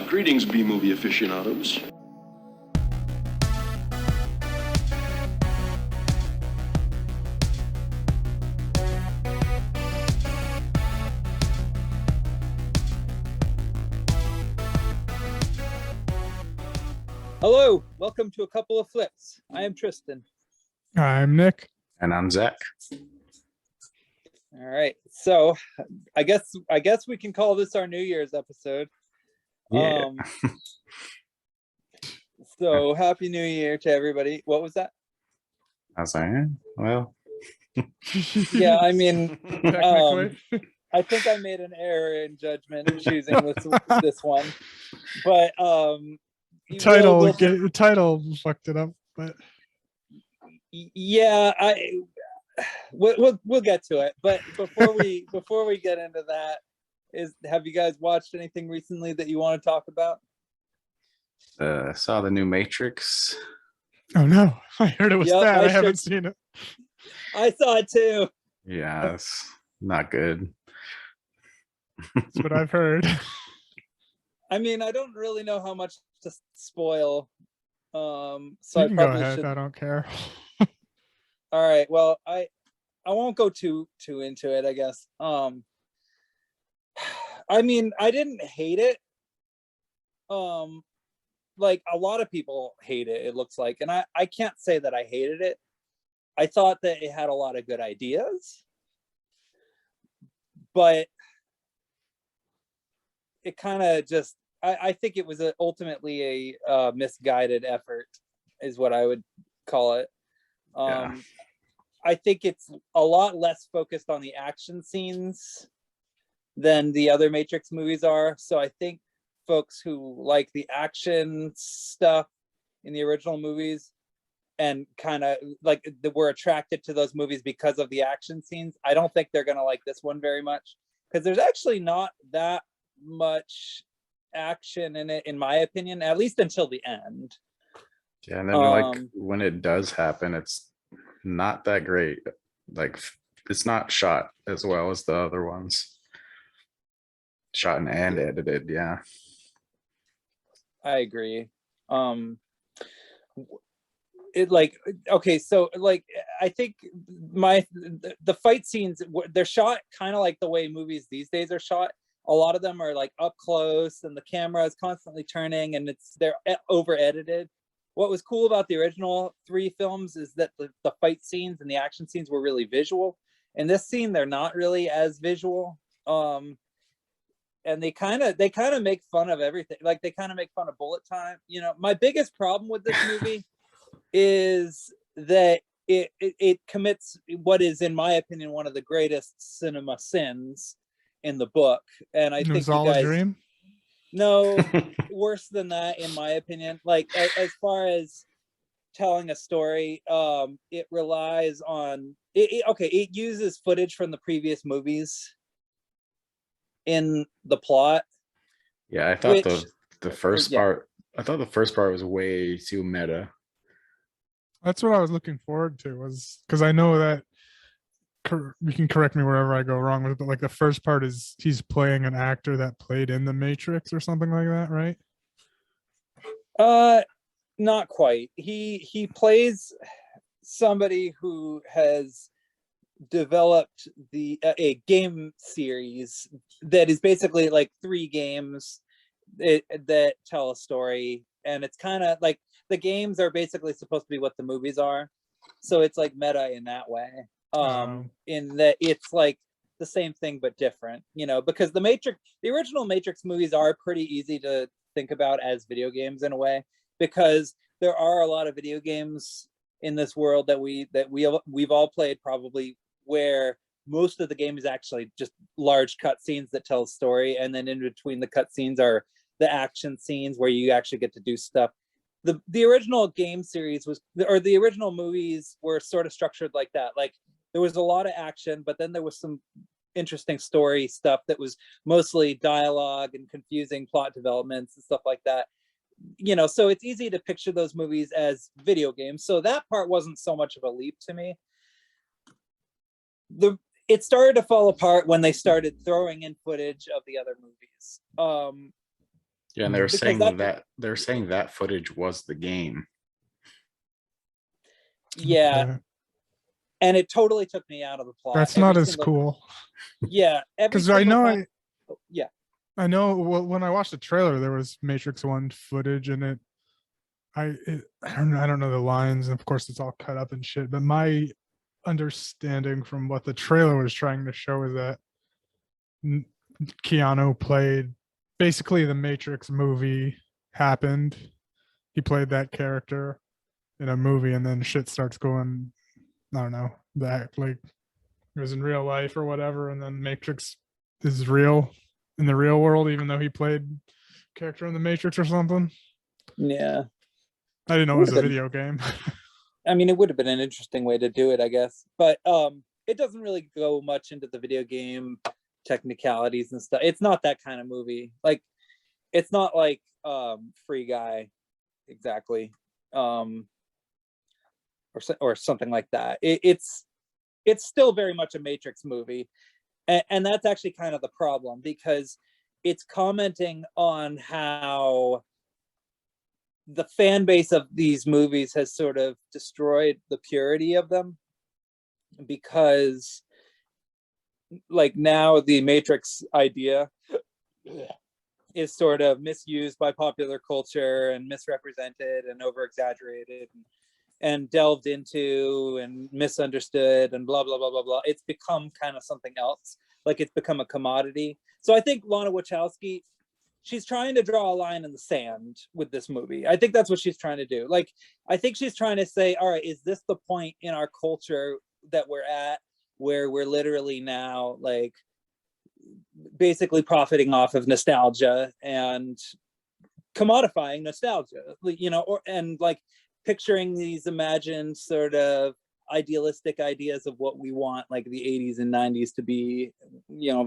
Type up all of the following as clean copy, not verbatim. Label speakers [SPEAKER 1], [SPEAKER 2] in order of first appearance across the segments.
[SPEAKER 1] Greetings, B-movie aficionados.
[SPEAKER 2] Hello, welcome to A Couple of Flips. I am Tristan.
[SPEAKER 3] I'm Nick.
[SPEAKER 4] And I'm Zach.
[SPEAKER 2] All right, so I guess we can call this our New Year's episode.
[SPEAKER 4] Yeah.
[SPEAKER 2] So happy New Year to everybody. What was that?
[SPEAKER 4] I was like, well.
[SPEAKER 2] Yeah, I mean,
[SPEAKER 3] Technically.
[SPEAKER 2] I think I made an error in judgment choosing this one, but
[SPEAKER 3] title fucked it up, but
[SPEAKER 2] yeah, we'll get to it. But before we get into that, have you guys watched anything recently that you want to talk about?
[SPEAKER 4] Saw the new Matrix.
[SPEAKER 3] oh no, I heard it was
[SPEAKER 2] Yep,
[SPEAKER 3] bad.
[SPEAKER 2] I
[SPEAKER 3] I haven't seen it.
[SPEAKER 2] I saw it too.
[SPEAKER 4] Yeah, it's not good.
[SPEAKER 3] That's what I've heard.
[SPEAKER 2] I mean, I don't really know how much to spoil. So
[SPEAKER 3] You
[SPEAKER 2] I
[SPEAKER 3] can go
[SPEAKER 2] probably
[SPEAKER 3] ahead.
[SPEAKER 2] should.
[SPEAKER 3] I don't care.
[SPEAKER 2] All right. Well, I won't go too into it, I guess. I mean, I didn't hate it. Like a lot of people hate it, it looks like, and I can't say that I hated it. I thought that it had a lot of good ideas, but it kind of just I think it was ultimately a misguided effort is what I would call it.
[SPEAKER 4] Yeah.
[SPEAKER 2] I think it's a lot less focused on the action scenes than the other Matrix movies are. So I think folks who like the action stuff in the original movies and kind of like were attracted to those movies because of the action scenes, I don't think they're gonna like this one very much, because there's actually not that much action in it, in my opinion, at least until the end.
[SPEAKER 4] Yeah, and then like when it does happen, it's not that great. Like it's not shot as well as the other ones. Shot and edited, yeah.
[SPEAKER 2] I agree. It like, okay, so like I think the fight scenes, they're shot kind of like the way movies these days are shot. A lot of them are like up close and the camera is constantly turning and they're over edited. What was cool about the original 3 films is that the fight scenes and the action scenes were really visual. In this scene, they're not really as visual. And they kind of make fun of everything. Like they kind of make fun of bullet time. You know, my biggest problem with this movie is that it commits what is, in my opinion, one of the greatest cinema sins in the book. And I think
[SPEAKER 3] It's all a dream.
[SPEAKER 2] No, worse than that, in my opinion. Like as far as telling a story, it relies on it uses footage from the previous movies in the plot.
[SPEAKER 4] Yeah, I thought the first part. I thought the first part was way too meta.
[SPEAKER 3] That's what I was looking forward to, was because I know that you can correct me wherever I go wrong with it, but like the first part is he's playing an actor that played in the Matrix or something like that, right?
[SPEAKER 2] Not quite. He plays somebody who has developed a game series that is basically like 3 games that tell a story, and it's kind of like the games are basically supposed to be what the movies are, so it's like meta in that way. In that it's like the same thing but different, you know, because the original Matrix movies are pretty easy to think about as video games in a way, because there are a lot of video games in this world that we've all played probably, where most of the game is actually just large cutscenes that tell a story, and then in between the cutscenes are the action scenes where you actually get to do stuff. The original game series the original movies were sort of structured like that. Like there was a lot of action, but then there was some interesting story stuff that was mostly dialogue and confusing plot developments and stuff like that. You know, so it's easy to picture those movies as video games. So that part wasn't so much of a leap to me. It started to fall apart when they started throwing in footage of the other movies.
[SPEAKER 4] Yeah, and they're
[SPEAKER 2] Because
[SPEAKER 4] saying
[SPEAKER 2] that-
[SPEAKER 4] that they're saying that footage was the game.
[SPEAKER 2] yeah,
[SPEAKER 3] Okay.
[SPEAKER 2] and it totally took me out of the plot.
[SPEAKER 3] That's
[SPEAKER 2] Every
[SPEAKER 3] not as
[SPEAKER 2] single-
[SPEAKER 3] cool.
[SPEAKER 2] Yeah, every
[SPEAKER 3] Because I
[SPEAKER 2] single
[SPEAKER 3] know
[SPEAKER 2] time- yeah,
[SPEAKER 3] I know when I watched the trailer, there was Matrix 1 footage in it. I don't know the lines. Of course, it's all cut up and shit. But my understanding from what the trailer was trying to show is that Keanu played basically the Matrix movie happened. He played that character in a movie, and then shit starts going. I don't know that like it was in real life or whatever, and then Matrix is real in the real world, even though he played character in the Matrix or something.
[SPEAKER 2] yeah.
[SPEAKER 3] I didn't know it was a
[SPEAKER 2] Would've been-
[SPEAKER 3] video game.
[SPEAKER 2] I mean, it would have been an interesting way to do it, I guess. But it doesn't really go much into the video game technicalities and stuff. It's not that kind of movie. Like, it's not like Free Guy, exactly, or something like that. It's still very much a Matrix movie, and that's actually kind of the problem, because it's commenting on how the fan base of these movies has sort of destroyed the purity of them, because like now the Matrix idea is sort of misused by popular culture and misrepresented and over exaggerated and delved into and misunderstood and blah blah blah blah blah. It's become kind of something else. Like, it's become a commodity. So I think Lana Wachowski, she's trying to draw a line in the sand with this movie. I think that's what she's trying to do. Like, I think she's trying to say, all right, is this the point in our culture that we're at where we're literally now like basically profiting off of nostalgia and commodifying nostalgia, and like picturing these imagined sort of idealistic ideas of what we want like the 80s and 90s to be,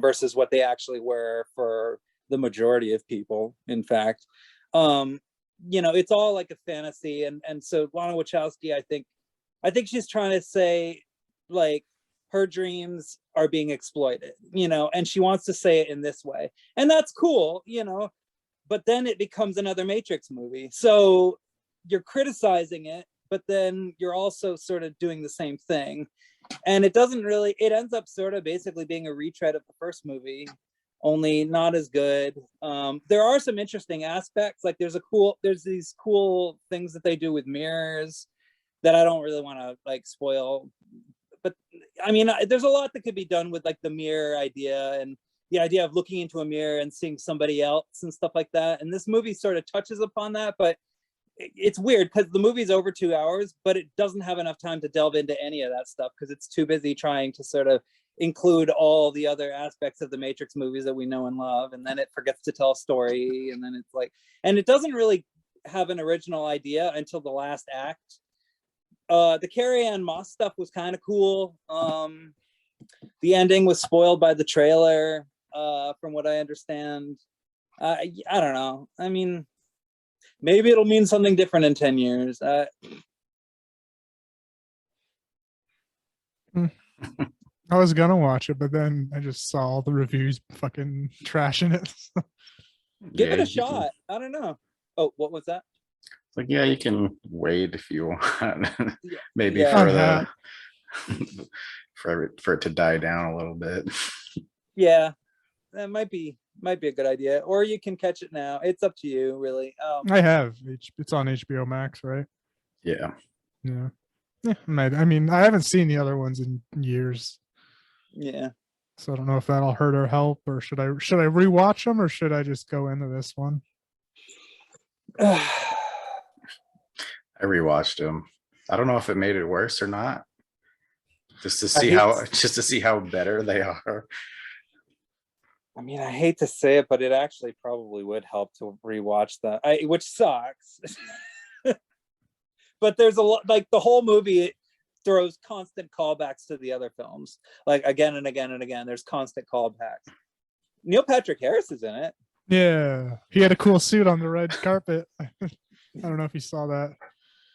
[SPEAKER 2] versus what they actually were for the majority of people, in fact. It's all like a fantasy, and so Lana Wachowski, I think she's trying to say like her dreams are being exploited, and she wants to say it in this way, and that's cool, but then it becomes another Matrix movie. So you're criticizing it, but then you're also sort of doing the same thing, and it ends up sort of basically being a retread of the first movie, only not as good. There are some interesting aspects, like there's these cool things that they do with mirrors that I don't really want to like spoil, but I mean, there's a lot that could be done with like the mirror idea and the idea of looking into a mirror and seeing somebody else and stuff like that, and this movie sort of touches upon that. But it's weird because the movie's over 2 hours, but it doesn't have enough time to delve into any of that stuff because it's too busy trying to sort of include all the other aspects of the Matrix movies that we know and love, and then it forgets to tell a story, and then it's like, and it doesn't really have an original idea until the last act. The Carrie-Anne Moss stuff was kind of cool. The ending was spoiled by the trailer, from what I understand. I don't know. I mean, maybe it'll mean something different in 10 years.
[SPEAKER 3] I was gonna watch it, but then I just saw all the reviews fucking trashing it.
[SPEAKER 2] Give it a
[SPEAKER 4] you can-
[SPEAKER 2] shot. I don't know. Oh, what was that?
[SPEAKER 4] Like, yeah, you can wait if you want.
[SPEAKER 2] Yeah.
[SPEAKER 4] Maybe
[SPEAKER 2] Yeah.
[SPEAKER 4] for it to die down a little bit.
[SPEAKER 2] Yeah, that might be a good idea. Or you can catch it now. It's up to you, really.
[SPEAKER 3] I have. It's on HBO Max, right?
[SPEAKER 4] Yeah.
[SPEAKER 3] Yeah. Yeah, I mean, I haven't seen the other ones in years,
[SPEAKER 2] Yeah.
[SPEAKER 3] so I don't know if that'll hurt or help, or should I rewatch them, or should I just go into this one?
[SPEAKER 4] I rewatched them. I don't know if it made it worse or not. Just to see how better they are.
[SPEAKER 2] I mean, I hate to say it, but it actually probably would help to rewatch that, which sucks. But there's a lot, like the whole movie, it throws constant callbacks to the other films, like again and again and again. There's constant callbacks. Neil Patrick Harris is in it.
[SPEAKER 3] Yeah, he had a cool suit on the red carpet. I don't know if you saw that.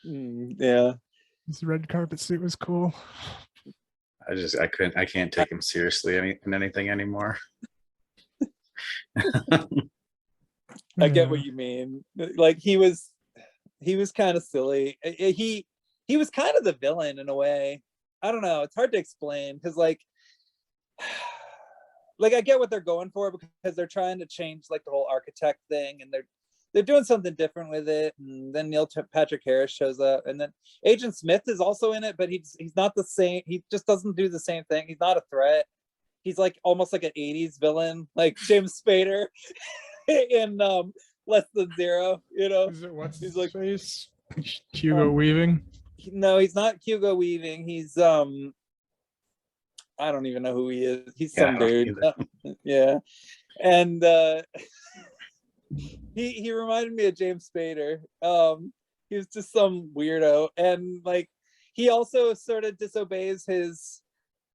[SPEAKER 2] Yeah.
[SPEAKER 3] His red carpet suit was cool.
[SPEAKER 4] I can't take him seriously in anything anymore.
[SPEAKER 2] I get
[SPEAKER 3] Yeah.
[SPEAKER 2] what you mean. Like he was kind of silly. He was kind of the villain in a way. I don't know. It's hard to explain because like I get what they're going for because they're trying to change like the whole architect thing, and they're doing something different with it. And then Patrick Harris shows up, and then Agent Smith is also in it, but he's not the same. He just doesn't do the same thing. He's not a threat. He's like almost like an 80s villain, like James Spader in Less Than Zero, you know.
[SPEAKER 3] Is it what's
[SPEAKER 2] He's
[SPEAKER 3] his
[SPEAKER 2] like
[SPEAKER 3] face? Hugo Weaving.
[SPEAKER 2] no, he's not Hugo Weaving. He's I don't even know who he is. He's
[SPEAKER 4] Yeah,
[SPEAKER 2] some
[SPEAKER 4] I don't
[SPEAKER 2] dude.
[SPEAKER 4] either.
[SPEAKER 2] Yeah. And he reminded me of James Spader. He was just some weirdo, and like he also sort of disobeys his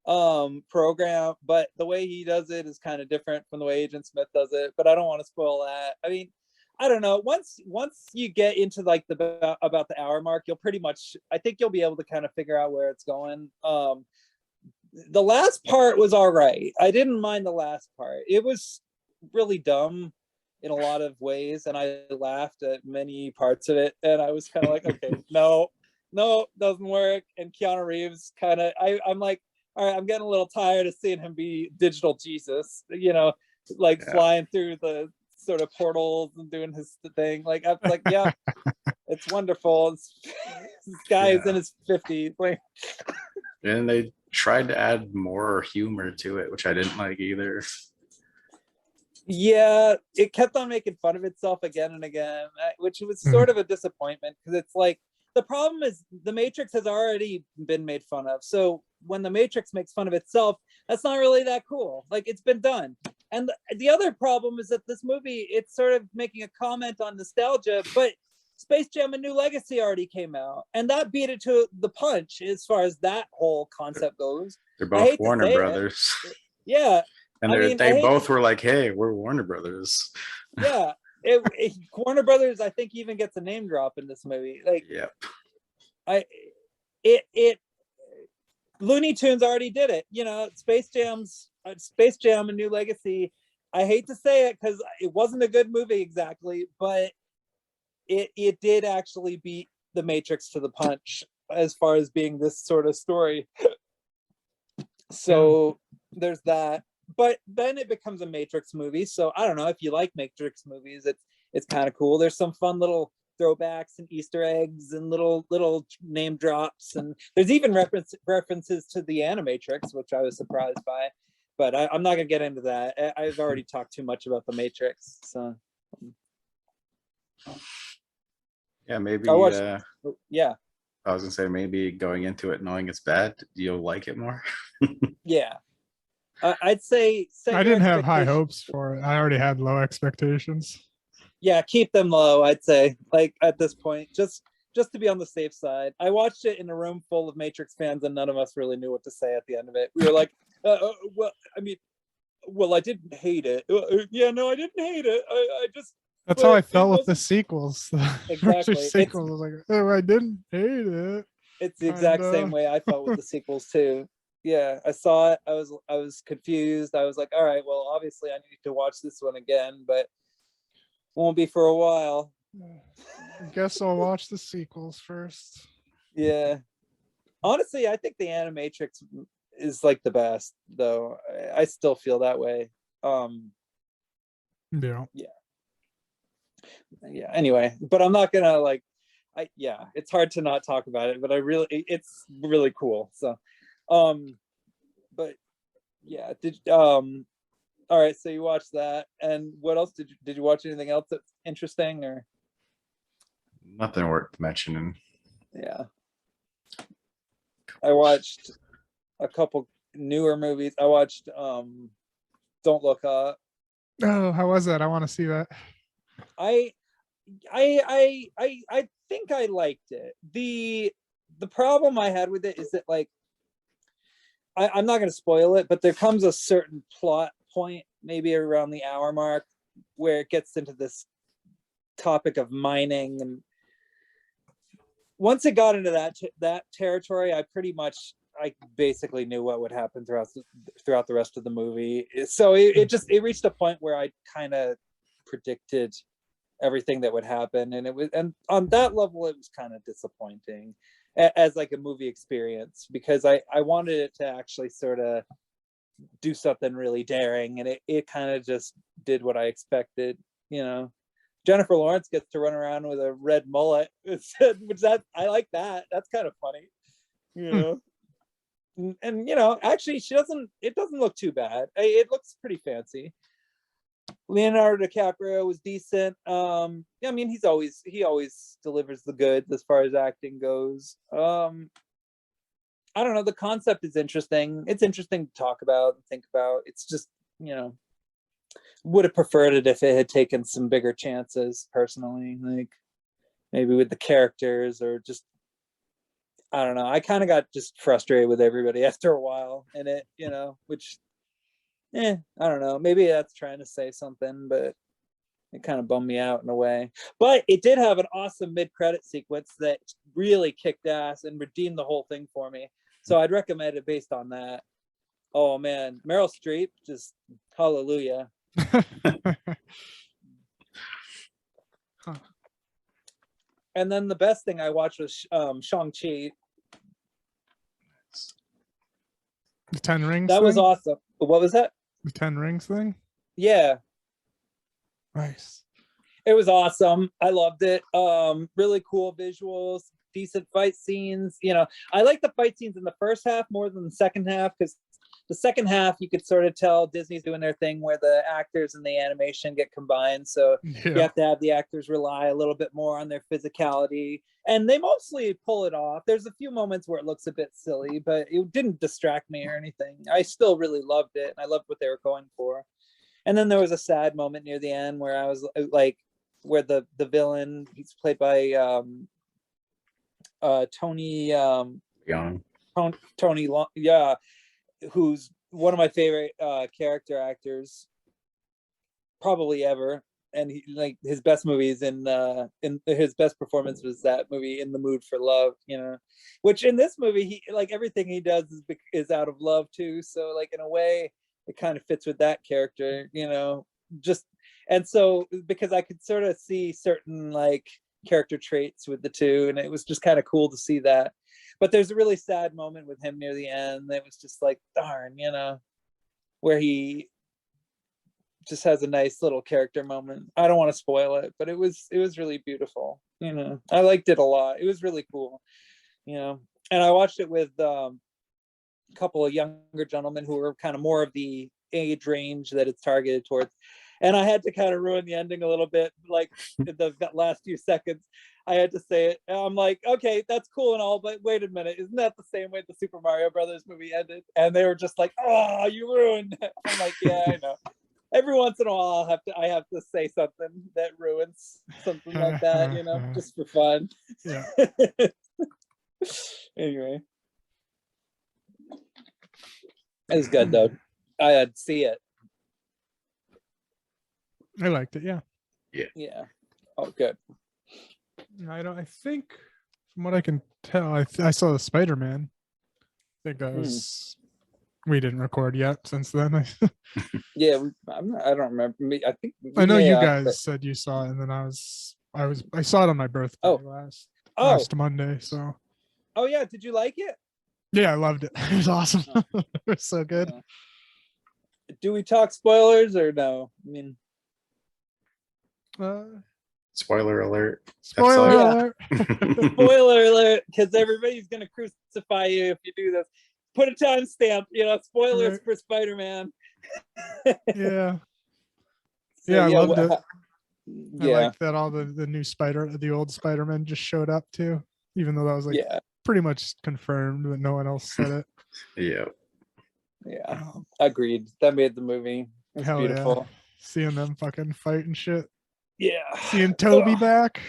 [SPEAKER 2] program, but the way he does it is kind of different from the way Agent Smith does it. But I don't want to spoil that. I mean, I don't know. Once you get into like the about the hour mark, you'll pretty much, I think you'll be able to kind of figure out where it's going. The last part was all right. I didn't mind the last part. It was really dumb in a lot of ways, and I laughed at many parts of it. And I was kind of like, okay, no, doesn't work. And Keanu Reeves kind of, I'm like, all right, I'm getting a little tired of seeing him be digital Jesus, you know, like flying through the sort of portals and doing his thing. Like I'm like, yeah, it's wonderful. This guy is in his 50s. Like,
[SPEAKER 4] And they tried to add more humor to it, which I didn't like either.
[SPEAKER 2] yeah, it kept on making fun of itself again and again, which was sort of a disappointment because it's like the problem is the Matrix has already been made fun of. So when the Matrix makes fun of itself, that's not really that cool. Like it's been done. And the other problem is that this movie, it's sort of making a comment on nostalgia, but Space Jam: A New Legacy already came out, and that beat it to the punch as far as that whole concept goes.
[SPEAKER 4] They're both Warner Brothers.
[SPEAKER 2] Yeah.
[SPEAKER 4] And they both were like, hey, we're Warner Brothers.
[SPEAKER 2] Yeah. Warner Brothers, I think, even gets a name drop in this movie. Like,
[SPEAKER 4] yep.
[SPEAKER 2] Looney Tunes already did it. You know, Space Jam: A New Legacy. I hate to say it because it wasn't a good movie exactly, but it did actually beat The Matrix to the punch as far as being this sort of story. So there's that. But then it becomes a Matrix movie. So I don't know if you like Matrix movies. It's kind of cool. There's some fun little throwbacks and Easter eggs and little name drops, and there's even references to the Animatrix, which I was surprised by. But I'm not gonna get into that. I've already talked too much about the Matrix. So
[SPEAKER 4] yeah, maybe.
[SPEAKER 2] Yeah.
[SPEAKER 4] I was gonna say maybe going into it knowing it's bad, you'll like it more.
[SPEAKER 2] Yeah. I'd say
[SPEAKER 3] I didn't have high hopes for it. I already had low expectations.
[SPEAKER 2] Yeah, keep them low, I'd say, like at this point, just to be on the safe side. I watched it in a room full of Matrix fans, and none of us really knew what to say at the end of it. We were like, I didn't hate it. Yeah, no, I didn't hate it. I just.
[SPEAKER 3] That's how I felt with the sequels.
[SPEAKER 2] Exactly.
[SPEAKER 3] Sequels, I was like, oh, I didn't hate it.
[SPEAKER 2] It's the exact same way I felt with the sequels too. Yeah, I saw it. I was confused. I was like, all right, well, obviously I need to watch this one again, but won't be for a while.
[SPEAKER 3] I guess I'll watch the sequels first.
[SPEAKER 2] Yeah. Honestly, I think the Animatrix is like the best, though. I still feel that way.
[SPEAKER 3] Yeah.
[SPEAKER 2] Anyway, but I'm not gonna it's hard to not talk about it, but it's really cool. So but yeah, all right, so you watched that, and what else did you watch? Anything else that's interesting or?
[SPEAKER 4] Nothing worth mentioning.
[SPEAKER 2] Yeah, I watched a couple newer movies. I watched Don't Look Up.
[SPEAKER 3] Oh, how was that? I want to see that.
[SPEAKER 2] I think I liked it. The problem I had with it is that like I'm not going to spoil it, but there comes a certain plot point, maybe around the hour mark, where it gets into this topic of mining, and once it got into that territory, I basically knew what would happen throughout the rest of the movie. So it reached a point where I kind of predicted everything that would happen. And on that level, it was kind of disappointing as like a movie experience, because I wanted it to actually sort of do something really daring, and it kind of just did what I expected. Jennifer Lawrence gets to run around with a red mullet, which I like that. That's kind of funny, And actually, it doesn't look too bad. It looks pretty fancy. Leonardo DiCaprio was decent. I mean, he always delivers the goods as far as acting goes. I don't know. The concept is interesting. It's interesting to talk about and think about. It's just, would have preferred it if it had taken some bigger chances, personally, like maybe with the characters, or just, I don't know. I kind of got just frustrated with everybody after a while, and it, which, I don't know. Maybe that's trying to say something, but it kind of bummed me out in a way. But it did have an awesome mid-credit sequence that really kicked ass and redeemed the whole thing for me. So I'd recommend it based on that. Oh man, Meryl Streep, just hallelujah. And then the best thing I watched was Shang-Chi.
[SPEAKER 3] The 10 Rings
[SPEAKER 2] That
[SPEAKER 3] thing?
[SPEAKER 2] was awesome. What was that?
[SPEAKER 3] The 10 Rings thing?
[SPEAKER 2] Yeah.
[SPEAKER 3] Nice.
[SPEAKER 2] It was awesome. I loved it. Really cool visuals, decent fight scenes. I like the fight scenes in the first half more than the second half, because the second half you could sort of tell Disney's doing their thing where the actors and the animation get combined. So you have to have the actors rely a little bit more on their physicality, and they mostly pull it off. There's a few moments where it looks a bit silly, but it didn't distract me or anything. I still really loved it, and I loved what they were going for. And then there was a sad moment near the end where I was like, where the villain, he's played by Tony
[SPEAKER 4] Young.
[SPEAKER 2] Tony Long, yeah, who's one of my favorite character actors probably ever. And he, like, his best movies in his best performance was that movie In the Mood for Love, which in this movie, he, like, everything he does is out of love too. So like in a way it kind of fits with that character, just, and so because I could sort of see certain like character traits with the two, and it was just kind of cool to see that. But there's a really sad moment with him near the end that was just like, darn, where he just has a nice little character moment. I don't want to spoil it, but it was really beautiful. I liked it a lot. It was really cool. And I watched it with a couple of younger gentlemen who were kind of more of the age range that it's targeted towards. And I had to kind of ruin the ending a little bit, like the last few seconds. I had to say it. And I'm like, okay, that's cool and all, but wait a minute, isn't that the same way the Super Mario Brothers movie ended? And they were just like, oh, you ruined it. I'm like, yeah, I know. Every once in a while, I have to say something that ruins something like that, just for fun.
[SPEAKER 3] Yeah.
[SPEAKER 2] Anyway, it was good though. I had to see it.
[SPEAKER 3] I liked it. Yeah.
[SPEAKER 2] Yeah. Oh, good.
[SPEAKER 3] I think from what I can tell, I saw the Spider-Man. I think that was. We didn't record yet since then.
[SPEAKER 2] Yeah, I don't remember. I think
[SPEAKER 3] I know you guys said you saw it, and then I saw it on my birthday last Monday. So.
[SPEAKER 2] Oh yeah, did you like it?
[SPEAKER 3] Yeah, I loved it. It was awesome. It was so good.
[SPEAKER 2] Do we talk spoilers or no? I mean,
[SPEAKER 4] spoiler alert.
[SPEAKER 3] Spoiler alert.
[SPEAKER 2] Spoiler alert, because everybody's gonna crucify you if you do this. Put a timestamp, spoilers
[SPEAKER 3] Right.
[SPEAKER 2] for Spider-Man.
[SPEAKER 3] Yeah.
[SPEAKER 2] So,
[SPEAKER 3] yeah, I loved it.
[SPEAKER 2] Yeah.
[SPEAKER 3] I like that all the old Spider-Man just showed up too, even though that was like pretty much confirmed, but no one else said it.
[SPEAKER 4] Yeah.
[SPEAKER 2] Yeah. Agreed. That made the movie. It's
[SPEAKER 3] Hell
[SPEAKER 2] beautiful.
[SPEAKER 3] Yeah. Seeing them fucking fight and shit.
[SPEAKER 2] Yeah.
[SPEAKER 3] Seeing Toby back.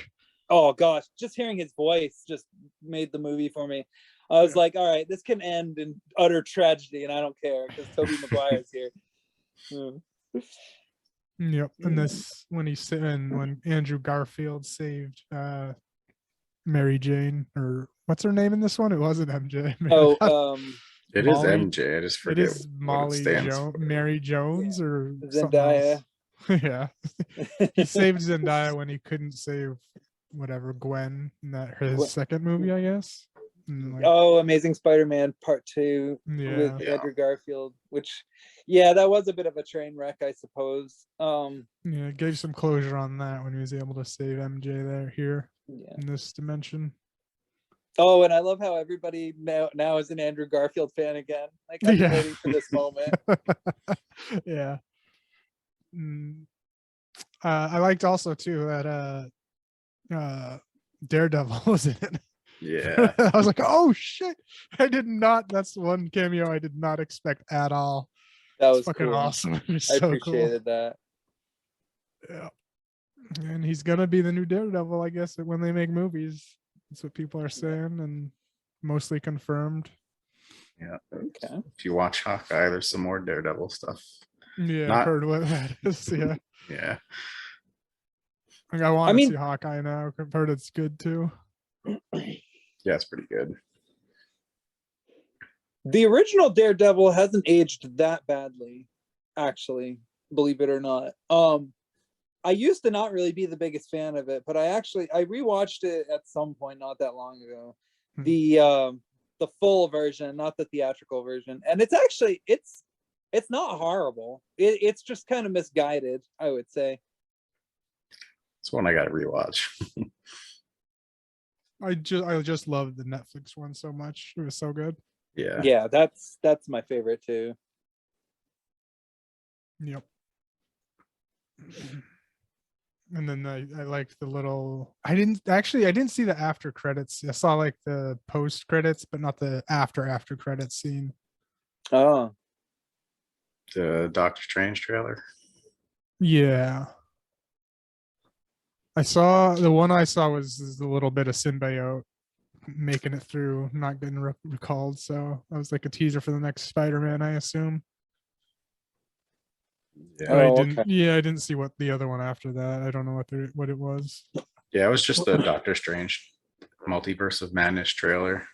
[SPEAKER 2] Oh gosh, just hearing his voice just made the movie for me. I was like, all right, this can end in utter tragedy, and I don't care because Tobey Maguire's here.
[SPEAKER 3] Yep. And this when Andrew Garfield saved Mary Jane, or what's her name in this one? It wasn't MJ.
[SPEAKER 4] It is MJ. I just forget.
[SPEAKER 3] It is Molly Mary Jones or
[SPEAKER 2] Zendaya.
[SPEAKER 3] Yeah. He saved Zendaya when he couldn't save whatever Gwen in that his second movie, I guess. And, like,
[SPEAKER 2] Oh, Amazing Spider-Man Part 2
[SPEAKER 3] yeah.
[SPEAKER 2] with
[SPEAKER 4] Yeah.
[SPEAKER 2] Andrew Garfield, which, yeah, that was a bit of a train wreck, I suppose.
[SPEAKER 3] Yeah, gave some closure on that when he was able to save MJ there here
[SPEAKER 2] Yeah.
[SPEAKER 3] in this dimension.
[SPEAKER 2] Oh, and I love how everybody now is an Andrew Garfield fan again. Like, I've been
[SPEAKER 3] Yeah.
[SPEAKER 2] waiting for this moment.
[SPEAKER 3] Yeah. I liked also too that Daredevil was in it.
[SPEAKER 4] Yeah.
[SPEAKER 3] I was like, oh shit. That's one cameo I did not expect at all.
[SPEAKER 2] That
[SPEAKER 3] It's
[SPEAKER 2] was
[SPEAKER 3] fucking
[SPEAKER 2] cool.
[SPEAKER 3] awesome. It's
[SPEAKER 2] I
[SPEAKER 3] so
[SPEAKER 2] appreciated that.
[SPEAKER 3] cool. Yeah. And he's gonna be the new Daredevil, I guess, when they make movies. That's what people are saying, and mostly confirmed.
[SPEAKER 4] Yeah.
[SPEAKER 2] Okay.
[SPEAKER 4] If you watch Hawkeye, there's some more Daredevil stuff.
[SPEAKER 3] Yeah,
[SPEAKER 4] Not-
[SPEAKER 3] I've heard what that is. Yeah.
[SPEAKER 4] Yeah.
[SPEAKER 3] Like, I want to
[SPEAKER 2] mean-
[SPEAKER 3] see Hawkeye now. I've heard it's good too.
[SPEAKER 4] Yeah, it's pretty good.
[SPEAKER 2] The original Daredevil hasn't aged that badly, actually, believe it or not. I used to not really be the biggest fan of it, but I rewatched it at some point not that long ago.
[SPEAKER 3] Hmm.
[SPEAKER 2] The full version, not the theatrical version, and it's actually it's not horrible. It's just kind of misguided, I would say.
[SPEAKER 3] Hmm.
[SPEAKER 4] It's one I got to rewatch.
[SPEAKER 3] I just loved the Netflix one so much. It was so good.
[SPEAKER 4] Yeah.
[SPEAKER 2] Yeah, that's my favorite too.
[SPEAKER 3] Yep. And then I liked the little. I didn't see the after credits. I saw like the post credits, but not the after credits scene.
[SPEAKER 2] Oh,
[SPEAKER 4] The Doctor Strange trailer.
[SPEAKER 3] Yeah. The one I saw was a little bit of symbiote making it through, not getting recalled. So that was like a teaser for the next Spider-Man, I assume.
[SPEAKER 4] Yeah.
[SPEAKER 3] But I
[SPEAKER 2] Oh,
[SPEAKER 3] didn't.
[SPEAKER 2] okay.
[SPEAKER 3] Yeah, I didn't see what the other one after that. I don't know what it was.
[SPEAKER 4] Yeah, it was just the Doctor Strange Multiverse of Madness trailer.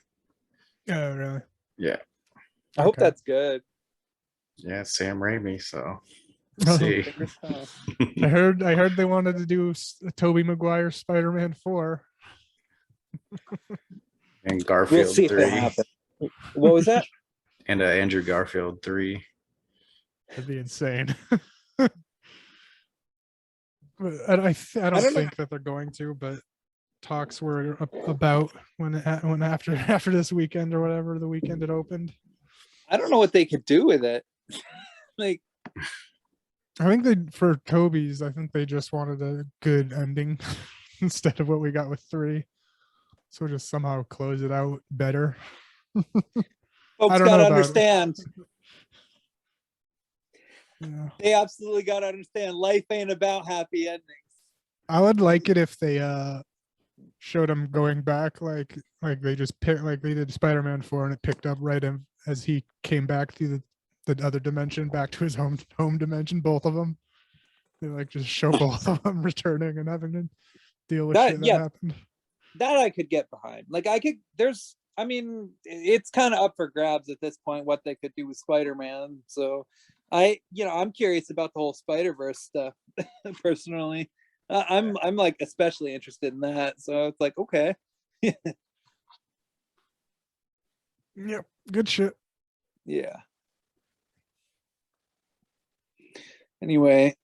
[SPEAKER 3] Oh, really?
[SPEAKER 4] Yeah.
[SPEAKER 2] I hope
[SPEAKER 3] Okay.
[SPEAKER 2] that's good.
[SPEAKER 4] Yeah, it's Sam Raimi, so we'll see.
[SPEAKER 2] Fingers crossed.
[SPEAKER 3] I heard they wanted to do Tobey Maguire Spider-Man 4.
[SPEAKER 4] And
[SPEAKER 2] We'll
[SPEAKER 4] Garfield
[SPEAKER 2] see if
[SPEAKER 4] 3.
[SPEAKER 2] it happens. What was that?
[SPEAKER 4] And Andrew Garfield 3.
[SPEAKER 3] That'd be insane. But I don't
[SPEAKER 2] don't know.
[SPEAKER 3] think that they're going to, but talks were about when after this weekend or whatever the weekend it opened.
[SPEAKER 2] I don't know what they could do with it. Like,
[SPEAKER 3] I think for Toby's, I think they just wanted a good ending instead of what we got with 3. So just somehow close it out better.
[SPEAKER 2] folks
[SPEAKER 3] don't know
[SPEAKER 2] gotta
[SPEAKER 3] about it.
[SPEAKER 2] understand.
[SPEAKER 3] Yeah.
[SPEAKER 2] They absolutely gotta understand. Life ain't about happy endings.
[SPEAKER 3] I would like it if they showed him going back, like they just picked, like they did Spider-Man 4, and it picked up right as he came back through the other dimension back to his home dimension. Both of them, they like just show both of them returning and having to deal with shit that happened.
[SPEAKER 2] That I could get behind. Like, I mean, it's kind of up for grabs at this point what they could do with Spider-Man. So I'm curious about the whole Spider-Verse stuff personally. I'm like especially interested in that. So it's like, okay.
[SPEAKER 3] Yep, good shit.
[SPEAKER 2] Yeah. Anyway,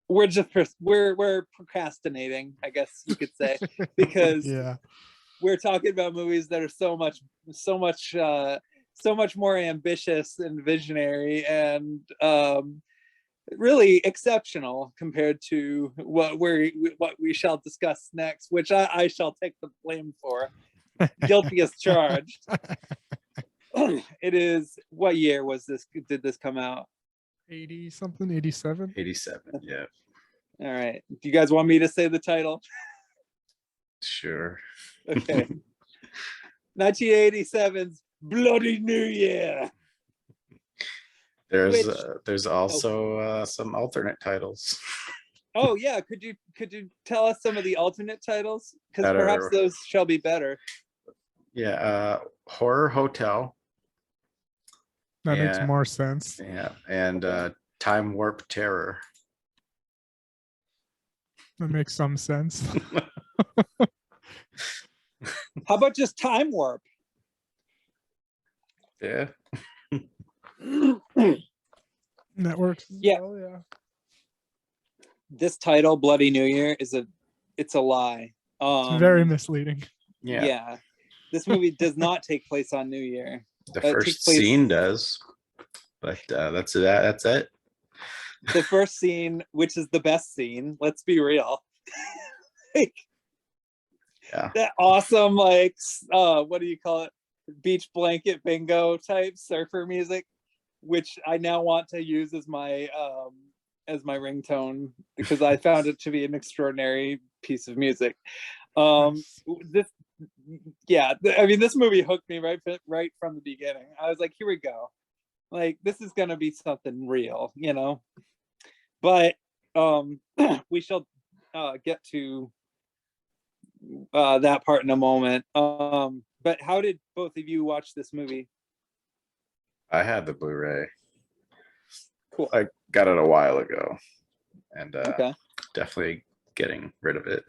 [SPEAKER 2] we're procrastinating, I guess you could say, because
[SPEAKER 3] Yeah,
[SPEAKER 2] we're talking about movies that are so much more ambitious and visionary and really exceptional compared to what we shall discuss next, which I shall take the blame for. Guilty as charged. It is, what year did this come out?
[SPEAKER 3] 80 something, 87.
[SPEAKER 4] 87. Yeah,
[SPEAKER 2] All right. Do you guys want me to say the title?
[SPEAKER 4] sure.
[SPEAKER 2] Okay. 1987's Bloody New Year.
[SPEAKER 4] There's also some alternate titles.
[SPEAKER 2] Oh yeah, could you tell us some of the alternate titles? Because
[SPEAKER 4] That
[SPEAKER 2] perhaps
[SPEAKER 4] are-
[SPEAKER 2] those shall be better.
[SPEAKER 4] Yeah, Horror Hotel.
[SPEAKER 3] That makes
[SPEAKER 4] Yeah.
[SPEAKER 3] more sense.
[SPEAKER 4] Yeah, and Time Warp Terror.
[SPEAKER 3] That makes some sense.
[SPEAKER 2] How about just Time Warp?
[SPEAKER 4] Yeah.
[SPEAKER 3] That works. as
[SPEAKER 2] Yeah.
[SPEAKER 3] well, yeah.
[SPEAKER 2] This title, Bloody New Year, it's a lie.
[SPEAKER 3] It's very misleading.
[SPEAKER 2] Yeah. This movie does not take place on New Year.
[SPEAKER 4] The
[SPEAKER 2] It takes
[SPEAKER 4] first
[SPEAKER 2] place-
[SPEAKER 4] scene does, but that's it. That's it.
[SPEAKER 2] The first scene, which is the best scene, let's be real. Like,
[SPEAKER 4] Yeah.
[SPEAKER 2] that awesome, like, what do you call it? Beach blanket bingo type surfer music, which I now want to use as my ringtone because I found it to be an extraordinary piece of music.
[SPEAKER 3] Nice.
[SPEAKER 2] This, I mean, this movie hooked me right from the beginning. I was like, here we go. Like, this is gonna be something real, you know. But we shall get to that part in a moment. But how did both of you watch this movie?
[SPEAKER 4] I had the Blu-ray.
[SPEAKER 2] Cool.
[SPEAKER 4] I got it a while ago, and
[SPEAKER 2] Okay.
[SPEAKER 4] definitely getting rid of it.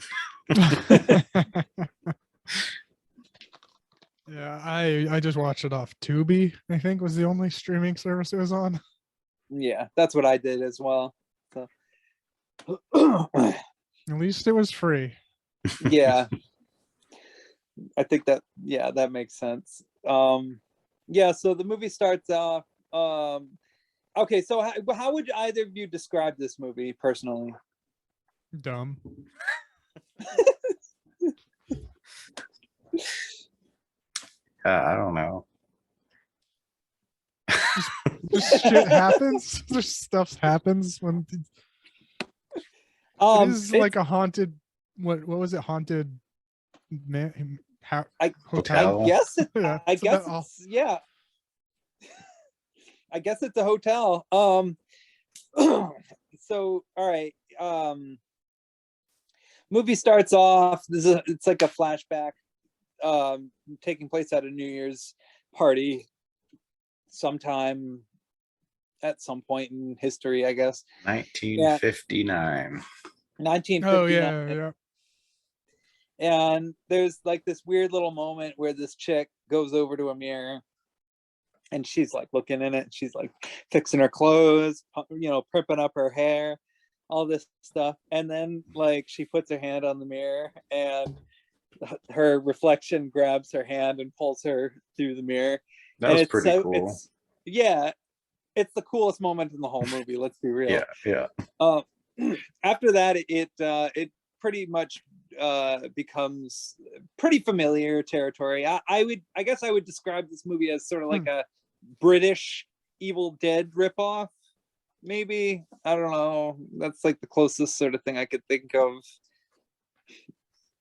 [SPEAKER 3] Yeah, I just watched it off Tubi, I think was the only streaming service it was on.
[SPEAKER 2] Yeah, that's what I did as well. So
[SPEAKER 3] At least it was free.
[SPEAKER 2] yeah. I think that makes sense. Yeah, so the movie starts off. Okay, so how would either of you describe this movie personally?
[SPEAKER 3] Dumb.
[SPEAKER 4] I don't know.
[SPEAKER 3] Just shit happens. Just stuff happens when it is like a haunted. What was it? Haunted man? Hotel.
[SPEAKER 2] I guess it,
[SPEAKER 3] Yeah,
[SPEAKER 2] I
[SPEAKER 3] so
[SPEAKER 2] guess
[SPEAKER 3] that all-
[SPEAKER 2] it's, yeah. I guess it's a hotel. So all right. Movie starts off. It's like a flashback, taking place at a New Year's party sometime at some point in history, I guess.
[SPEAKER 4] 1959.
[SPEAKER 2] 1959.
[SPEAKER 3] Oh yeah, yeah.
[SPEAKER 2] And there's like this weird little moment where this chick goes over to a mirror and she's like looking in it and she's like fixing her clothes, you know, primping up her hair, all this stuff. And then like she puts her hand on the mirror and her reflection grabs her hand and pulls her through the mirror.
[SPEAKER 4] That was pretty cool.
[SPEAKER 2] It's the coolest moment in the whole movie, let's be real.
[SPEAKER 4] Yeah.
[SPEAKER 2] After that, it pretty much becomes pretty familiar territory. I guess I would describe this movie as sort of like a British Evil Dead ripoff, maybe. I don't know. That's like the closest sort of thing I could think of.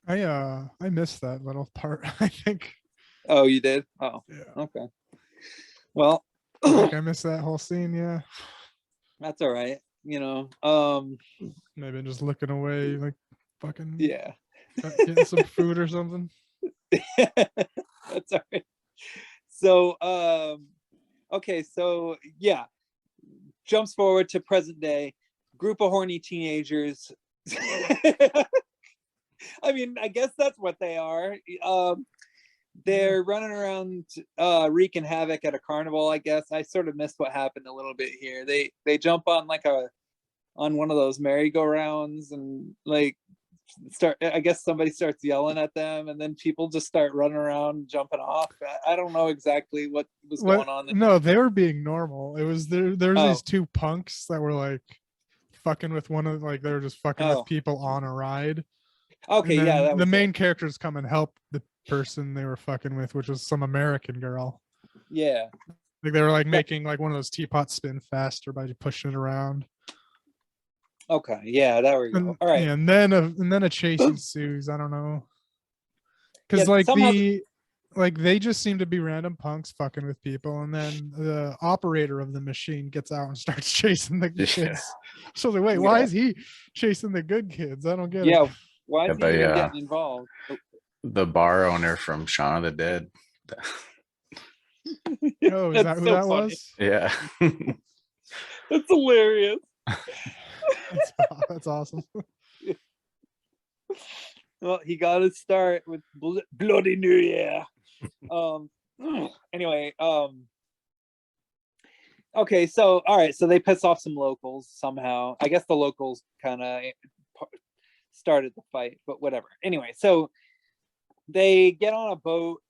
[SPEAKER 3] I missed that little part. I think.
[SPEAKER 2] Oh, you did? Oh,
[SPEAKER 3] Yeah.
[SPEAKER 2] okay. Well,
[SPEAKER 3] I think I missed that whole scene. Yeah.
[SPEAKER 2] that's all right. You know,
[SPEAKER 3] Maybe just looking away, like fucking
[SPEAKER 2] yeah.
[SPEAKER 3] getting some food or something.
[SPEAKER 2] That's all right. So okay, so yeah, jumps forward to present day. Group of horny teenagers. I mean, I guess that's what they are. They're running around wreaking havoc at a carnival, I guess. I sort of missed what happened a little bit here. They jump on on one of those merry-go-rounds and like I guess somebody starts yelling at them and then people just start running around jumping off. I don't know exactly what was going on there.
[SPEAKER 3] No, they were being normal. It was there was
[SPEAKER 2] Oh.
[SPEAKER 3] these two punks that were like fucking with one of like they were just fucking
[SPEAKER 2] Oh.
[SPEAKER 3] with people on a ride.
[SPEAKER 2] Okay,
[SPEAKER 3] And
[SPEAKER 2] yeah,
[SPEAKER 3] then
[SPEAKER 2] that was
[SPEAKER 3] the
[SPEAKER 2] it.
[SPEAKER 3] main characters come and help the person they were fucking with, which was some American girl.
[SPEAKER 2] Yeah.
[SPEAKER 3] Like they were like making like one of those teapots spin faster by just pushing it around.
[SPEAKER 2] Okay, yeah, there we go.
[SPEAKER 3] And,
[SPEAKER 2] All right.
[SPEAKER 3] yeah, and then a chase ensues. I don't know, because
[SPEAKER 2] Yeah,
[SPEAKER 3] like
[SPEAKER 2] somehow
[SPEAKER 3] they just seem to be random punks fucking with people, and then the operator of the machine gets out and starts chasing the
[SPEAKER 4] Yeah.
[SPEAKER 3] kids. So I was like, wait, why
[SPEAKER 2] Yeah.
[SPEAKER 3] is he chasing the good kids? I don't get
[SPEAKER 2] Yeah,
[SPEAKER 3] it.
[SPEAKER 2] why is
[SPEAKER 4] Yeah,
[SPEAKER 2] he
[SPEAKER 4] but
[SPEAKER 2] even
[SPEAKER 4] yeah.
[SPEAKER 2] getting involved?
[SPEAKER 4] The bar owner from Shaun of the Dead.
[SPEAKER 3] Oh, is
[SPEAKER 2] That's
[SPEAKER 3] that who
[SPEAKER 2] so
[SPEAKER 3] that
[SPEAKER 2] funny.
[SPEAKER 3] was?
[SPEAKER 4] Yeah.
[SPEAKER 2] That's hilarious.
[SPEAKER 3] That's awesome.
[SPEAKER 2] Well, he got his start with Bloody New Year. Anyway, okay, so all right, so they piss off some locals somehow. I guess the locals kind of started the fight, but whatever. Anyway, so they get on a boat,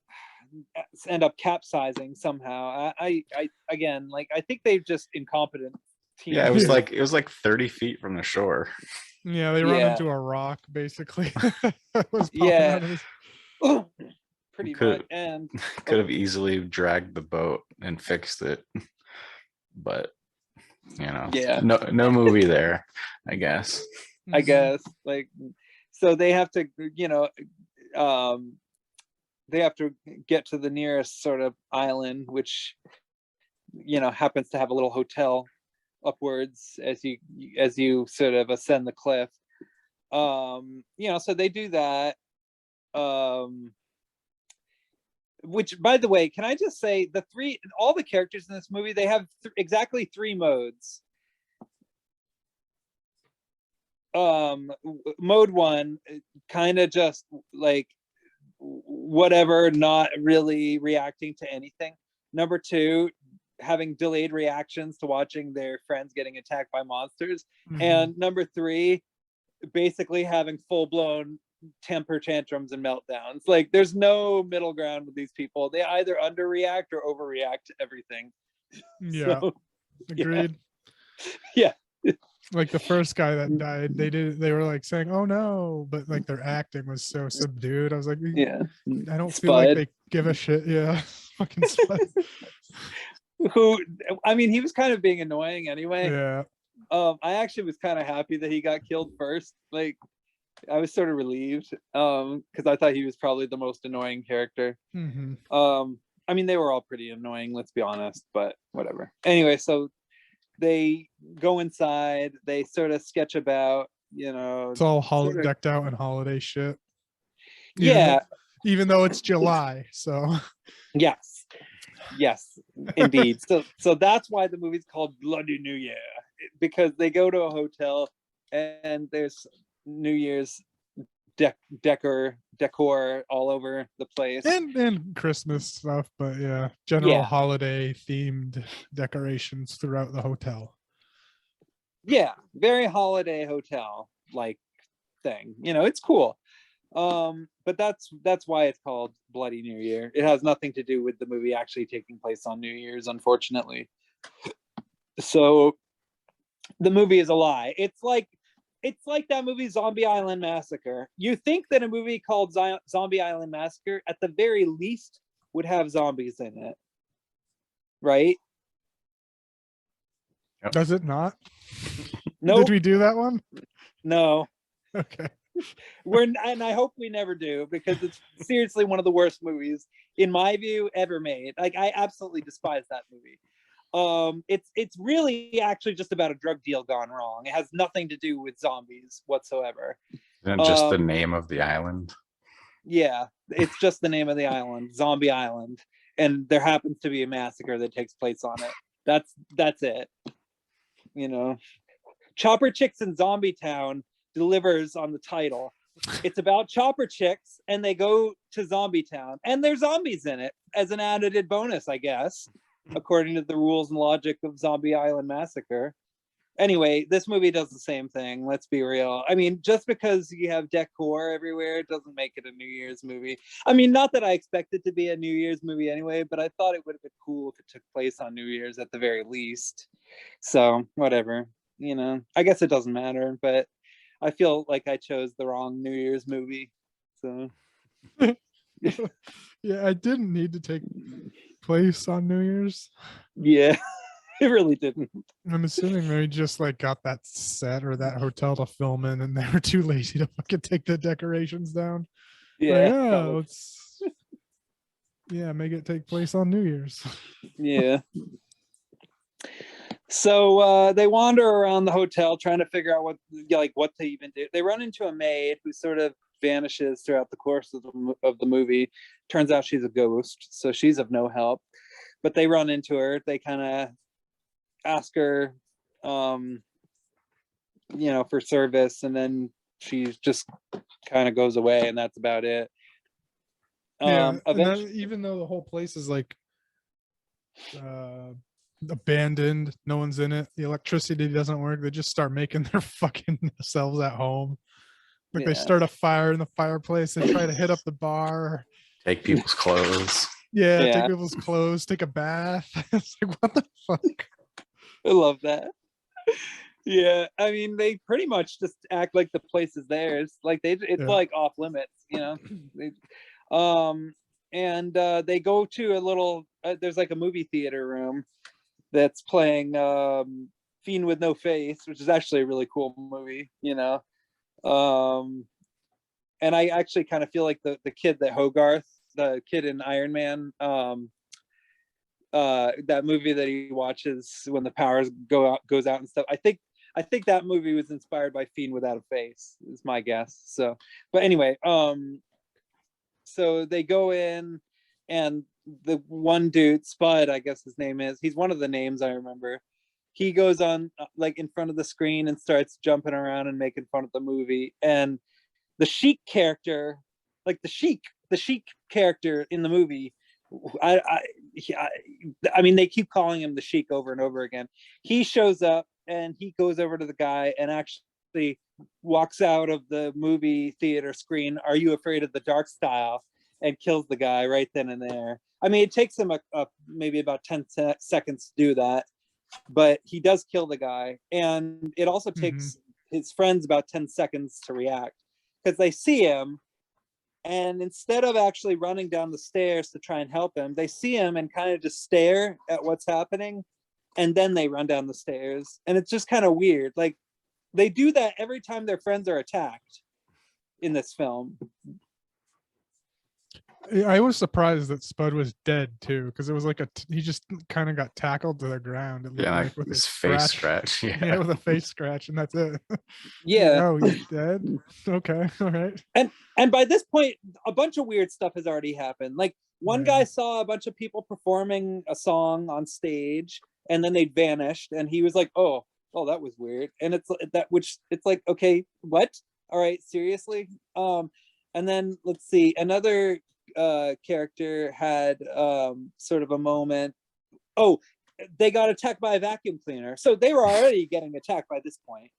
[SPEAKER 2] end up capsizing somehow. I again, like, I think they're just incompetent team.
[SPEAKER 4] Yeah, it was like 30 feet from the shore.
[SPEAKER 3] Yeah, they run
[SPEAKER 2] Yeah.
[SPEAKER 3] into a rock basically. It was popping
[SPEAKER 2] Yeah.
[SPEAKER 3] out of his-
[SPEAKER 2] Pretty
[SPEAKER 4] Could-
[SPEAKER 2] much. And
[SPEAKER 4] Could have easily dragged the boat and fixed it, but
[SPEAKER 2] Yeah.
[SPEAKER 4] no movie there, I guess.
[SPEAKER 2] I
[SPEAKER 3] Mhm.
[SPEAKER 2] guess, like, so they have to, they have to get to the nearest sort of island, which happens to have a little hotel upwards as you sort of ascend the cliff. So they do that. Which, by the way, can I just say, all the characters in this movie, they have exactly 3 modes. Mode 1, kind of just like whatever, not really reacting to anything. Number 2, having delayed reactions to watching their friends getting attacked by monsters.
[SPEAKER 3] Mhm.
[SPEAKER 2] And number 3, basically having full-blown temper tantrums and meltdowns. Like, there's no middle ground with these people. They either underreact or overreact to everything.
[SPEAKER 3] Yeah,
[SPEAKER 2] So,
[SPEAKER 3] agreed.
[SPEAKER 2] Yeah.
[SPEAKER 3] Like the first guy that died, they were like saying, "Oh no," but like their acting was so subdued. I was like,
[SPEAKER 2] yeah.
[SPEAKER 3] I don't feel like
[SPEAKER 2] Spud.
[SPEAKER 3] they give a shit. Yeah, fucking Spud.
[SPEAKER 2] Who, I mean, he was kind of being annoying anyway.
[SPEAKER 3] Yeah,
[SPEAKER 2] I actually was kind of happy that he got killed first. Like, I was sort of relieved, because I thought he was probably the most annoying character.
[SPEAKER 3] hmm
[SPEAKER 2] I mean, they were all pretty annoying, let's be honest, but whatever. Anyway, so they go inside, they sort of sketch about,
[SPEAKER 3] it's all
[SPEAKER 2] sort of-
[SPEAKER 3] decked out in holiday shit. Even
[SPEAKER 2] yeah,
[SPEAKER 3] even though it's July, so
[SPEAKER 2] yes, indeed. So that's why the movie's called Bloody New Year, because they go to a hotel and there's New Year's decor all over the place.
[SPEAKER 3] and Christmas stuff, but yeah, general
[SPEAKER 2] Yeah.
[SPEAKER 3] holiday themed decorations throughout the hotel.
[SPEAKER 2] Yeah, very holiday hotel like thing. It's cool. But that's why it's called Bloody New Year. It has nothing to do with the movie actually taking place on New Year's, unfortunately. So the movie is a lie. It's like that movie Zombie Island Massacre. You think that a movie called Zombie Island Massacre at the very least would have zombies in it, right?
[SPEAKER 3] Does it not?
[SPEAKER 2] No,
[SPEAKER 3] Did we do that one?
[SPEAKER 2] no.
[SPEAKER 3] Okay.
[SPEAKER 2] And I hope we never do, because it's seriously one of the worst movies, in my view, ever made. Like, I absolutely despise that movie. It's really actually just about a drug deal gone wrong. It has nothing to do with zombies whatsoever.
[SPEAKER 4] Isn't it just the name of the island?
[SPEAKER 2] Yeah, it's just the name of the island, Zombie Island, and there happens to be a massacre that takes place on it. That's it. Chopper Chicks in Zombie Town delivers on the title. It's about chopper chicks and they go to Zombie Town and there's zombies in it as an added bonus, I guess, according to the rules and logic of Zombie Island Massacre. Anyway, this movie does the same thing. Let's be real. I mean, just because you have decor everywhere, it doesn't make it a New Year's movie. I mean, not that I expect it to be a New Year's movie anyway, but I thought it would have been cool if it took place on New Year's at the very least. So whatever, I guess it doesn't matter, but I feel like I chose the wrong New Year's movie. So
[SPEAKER 3] Yeah, I didn't need to take place on New Year's.
[SPEAKER 2] yeah, it really didn't.
[SPEAKER 3] I'm assuming they just like got that set or that hotel to film in, and they were too lazy to fucking take the decorations down.
[SPEAKER 2] Yeah,
[SPEAKER 3] Like, let's make it take place on New Year's.
[SPEAKER 2] yeah. So they wander around the hotel trying to figure out what to even do. They run into a maid who sort of vanishes throughout the course of the movie. Turns out she's a ghost, so she's of no help. But they run into her. They kind of ask her for service, and then she just kind of goes away, and that's about it.
[SPEAKER 3] Yeah, and
[SPEAKER 2] Eventually,
[SPEAKER 3] then even though the whole place is like abandoned, no one's in it, the electricity doesn't work, they just start making their fucking selves at home. Like they
[SPEAKER 2] Yeah.
[SPEAKER 3] start a fire in the fireplace, they try to hit up the bar.
[SPEAKER 4] Take people's clothes.
[SPEAKER 3] Yeah,
[SPEAKER 2] Yeah.
[SPEAKER 3] take people's clothes, take a bath. It's like, what the fuck?
[SPEAKER 2] I love that. Yeah, I mean, they pretty much just act like the place is theirs. Like it's
[SPEAKER 3] Yeah.
[SPEAKER 2] like off limits, They, and they go to a little. There's like a movie theater room that's playing Fiend with No Face, which is actually a really cool movie. And I actually kind of feel like the kid that Hogarth, the kid in Iron Man, that movie that he watches when the powers goes out and stuff. I think that movie was inspired by Fiend Without a Face, is my guess. So, but anyway, so they go in, and the one dude, Spud, I guess his name is, he's one of the names I remember. He goes on like in front of the screen and starts jumping around and making fun of the movie. And the Sheik character, like the Sheik character in the movie, I mean, they keep calling him the Sheik over and over again. He shows up and he goes over to the guy and actually walks out of the movie theater screen, "Are you afraid of the dark?" style, and kills the guy right then and there. I mean, it takes him a maybe about 10 seconds to do that, but he does kill the guy. And it also takes his friends about 10 seconds to react, because they see him, and instead of actually running down the stairs to try and help him, they see him and kind of just stare at what's happening, and then they run down the stairs. And it's just kind of weird. Like, they do that every time their friends are attacked in this film.
[SPEAKER 3] I was surprised that Spud was dead too, because it was like he just kind of got tackled to the ground. It looked
[SPEAKER 4] Yeah,
[SPEAKER 3] like with
[SPEAKER 4] his face scratch.
[SPEAKER 3] Yeah,
[SPEAKER 4] Yeah.
[SPEAKER 3] with a face scratch, and that's it.
[SPEAKER 2] Yeah.
[SPEAKER 3] Oh, he's dead. Okay, all right.
[SPEAKER 2] And by this point, a bunch of weird stuff has already happened. Like, one guy saw a bunch of people performing a song on stage, and then they vanished, and he was like, oh, that was weird. And it's like, okay, what? All right, seriously. And then let's see, another character had sort of a moment. Oh, they got attacked by a vacuum cleaner. So they were already getting attacked by this point.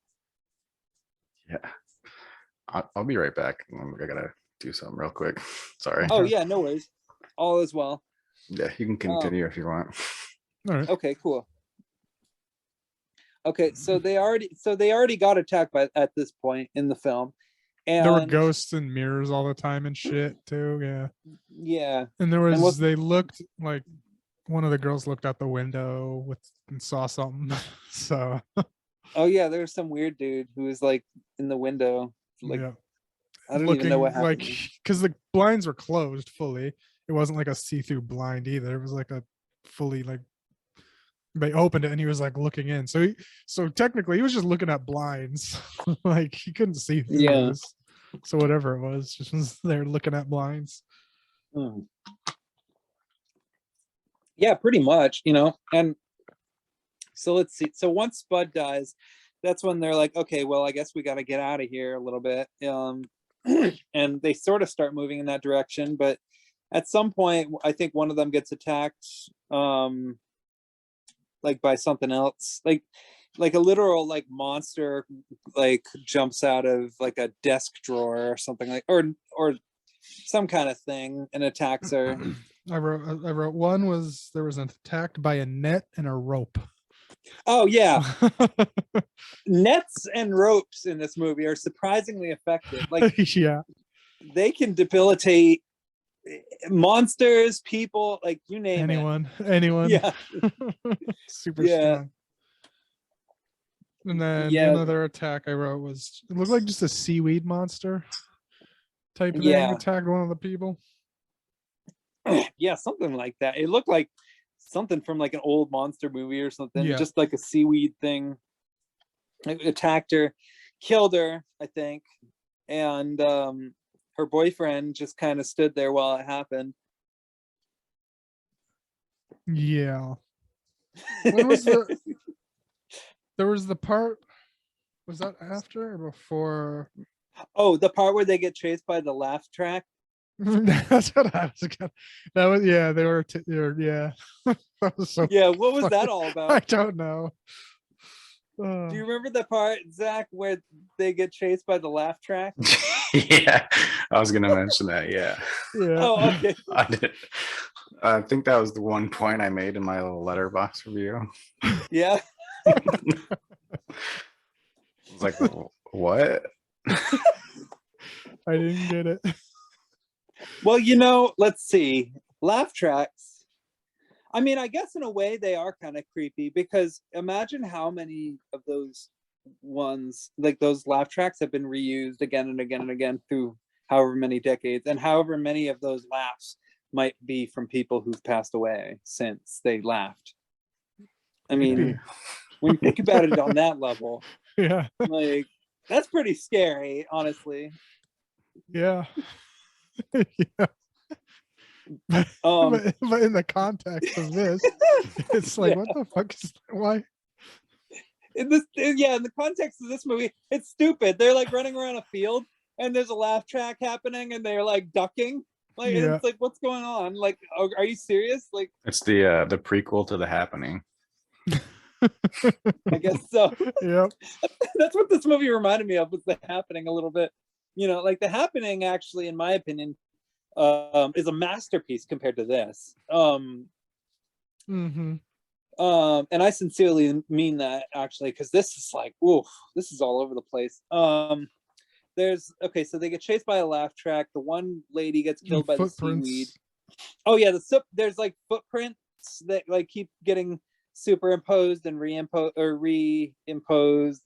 [SPEAKER 4] Yeah. I'll be right back. I gotta do something real quick. Sorry.
[SPEAKER 2] Oh yeah, no worries. All is well.
[SPEAKER 4] Yeah, you can continue if you want.
[SPEAKER 3] All right.
[SPEAKER 2] Okay, cool. Okay, so they already got attacked at this point in the film. And
[SPEAKER 3] there were ghosts and mirrors all the time and shit too. Yeah.
[SPEAKER 2] Yeah.
[SPEAKER 3] And there was they looked like one of the girls looked out the window and saw something. So
[SPEAKER 2] oh yeah, there was some weird dude who was like in the window, like
[SPEAKER 3] yeah.
[SPEAKER 2] I don't even know what happened.
[SPEAKER 3] Like, because the blinds were closed fully. It wasn't like a see-through blind either. It was like a fully like they opened it and he was like looking in. So technically he was just looking at blinds. Like he couldn't see through
[SPEAKER 2] Yeah.
[SPEAKER 3] those. So whatever it was, just was there looking at blinds.
[SPEAKER 2] Yeah, pretty much, And so let's see. So once Spud dies, that's when they're like, okay, well, I guess we got to get out of here a little bit. And they sort of start moving in that direction, but at some point, I think one of them gets attacked, like by something else, like a literal like monster, like jumps out of like a desk drawer or something, like or some kind of thing, and attacks her.
[SPEAKER 3] I wrote one was there was attacked by a net and a rope.
[SPEAKER 2] Oh yeah. Nets and ropes in this movie are surprisingly effective. Like
[SPEAKER 3] yeah,
[SPEAKER 2] they can debilitate monsters, people, like you name
[SPEAKER 3] anyone.
[SPEAKER 2] Yeah.
[SPEAKER 3] Super
[SPEAKER 2] Yeah.
[SPEAKER 3] strong. And then
[SPEAKER 2] Yeah.
[SPEAKER 3] another attack I wrote was it looked like just a seaweed monster type thing
[SPEAKER 2] Yeah.
[SPEAKER 3] attacked one of the people.
[SPEAKER 2] Yeah, something like that. It looked like something from like an old monster movie or something.
[SPEAKER 3] Yeah.
[SPEAKER 2] Just like a seaweed thing. It attacked her, killed her, I think. And her boyfriend just kind of stood there while it happened.
[SPEAKER 3] Yeah. When was the There was the part. Was that after or before?
[SPEAKER 2] Oh, the part where they get chased by the laugh track.
[SPEAKER 3] That's what I was gonna. That was yeah. They were yeah. That was so.
[SPEAKER 2] Yeah, what was that
[SPEAKER 3] fucking-
[SPEAKER 2] all
[SPEAKER 3] I
[SPEAKER 2] about?
[SPEAKER 3] don't know.
[SPEAKER 2] Do you remember the part, Zach, where they get chased by the laugh track?
[SPEAKER 4] Yeah, I was gonna mention that. Yeah,
[SPEAKER 3] Yeah.
[SPEAKER 2] Oh, okay.
[SPEAKER 4] I did. I think that was the one point I made in my little letterbox review.
[SPEAKER 2] Yeah.
[SPEAKER 4] I was like, what?
[SPEAKER 3] I didn't get it.
[SPEAKER 2] Well, let's see. Laugh tracks. I mean, I guess in a way they are kind of creepy because imagine how many of those ones, like those laugh tracks, have been reused again and again and again through however many decades, and however many of those laughs might be from people who've passed away since they laughed. I mean, when you think about it on that level,
[SPEAKER 3] Yeah.
[SPEAKER 2] like that's pretty scary, honestly.
[SPEAKER 3] Yeah. Yeah. But, but in the context of this, it's like,
[SPEAKER 2] Yeah.
[SPEAKER 3] what the fuck is why?
[SPEAKER 2] in the context of this movie, it's stupid. They're like running around a field and there's a laugh track happening and they're like ducking. Like, and
[SPEAKER 3] Yeah.
[SPEAKER 2] it's like, what's going on? Like, are you serious? Like,
[SPEAKER 4] It's the prequel to The Happening.
[SPEAKER 2] I guess so.
[SPEAKER 3] Yep.
[SPEAKER 2] That's what this movie reminded me of, was The Happening a little bit. Like The Happening, actually, in my opinion, is a masterpiece compared to this.
[SPEAKER 3] Mm-hmm.
[SPEAKER 2] And I sincerely mean that, actually, because this is like, oof, this is all over the place. So they get chased by a laugh track. The one lady gets killed by the seaweed. Oh yeah, there's like footprints that like keep getting superimposed and reimposed.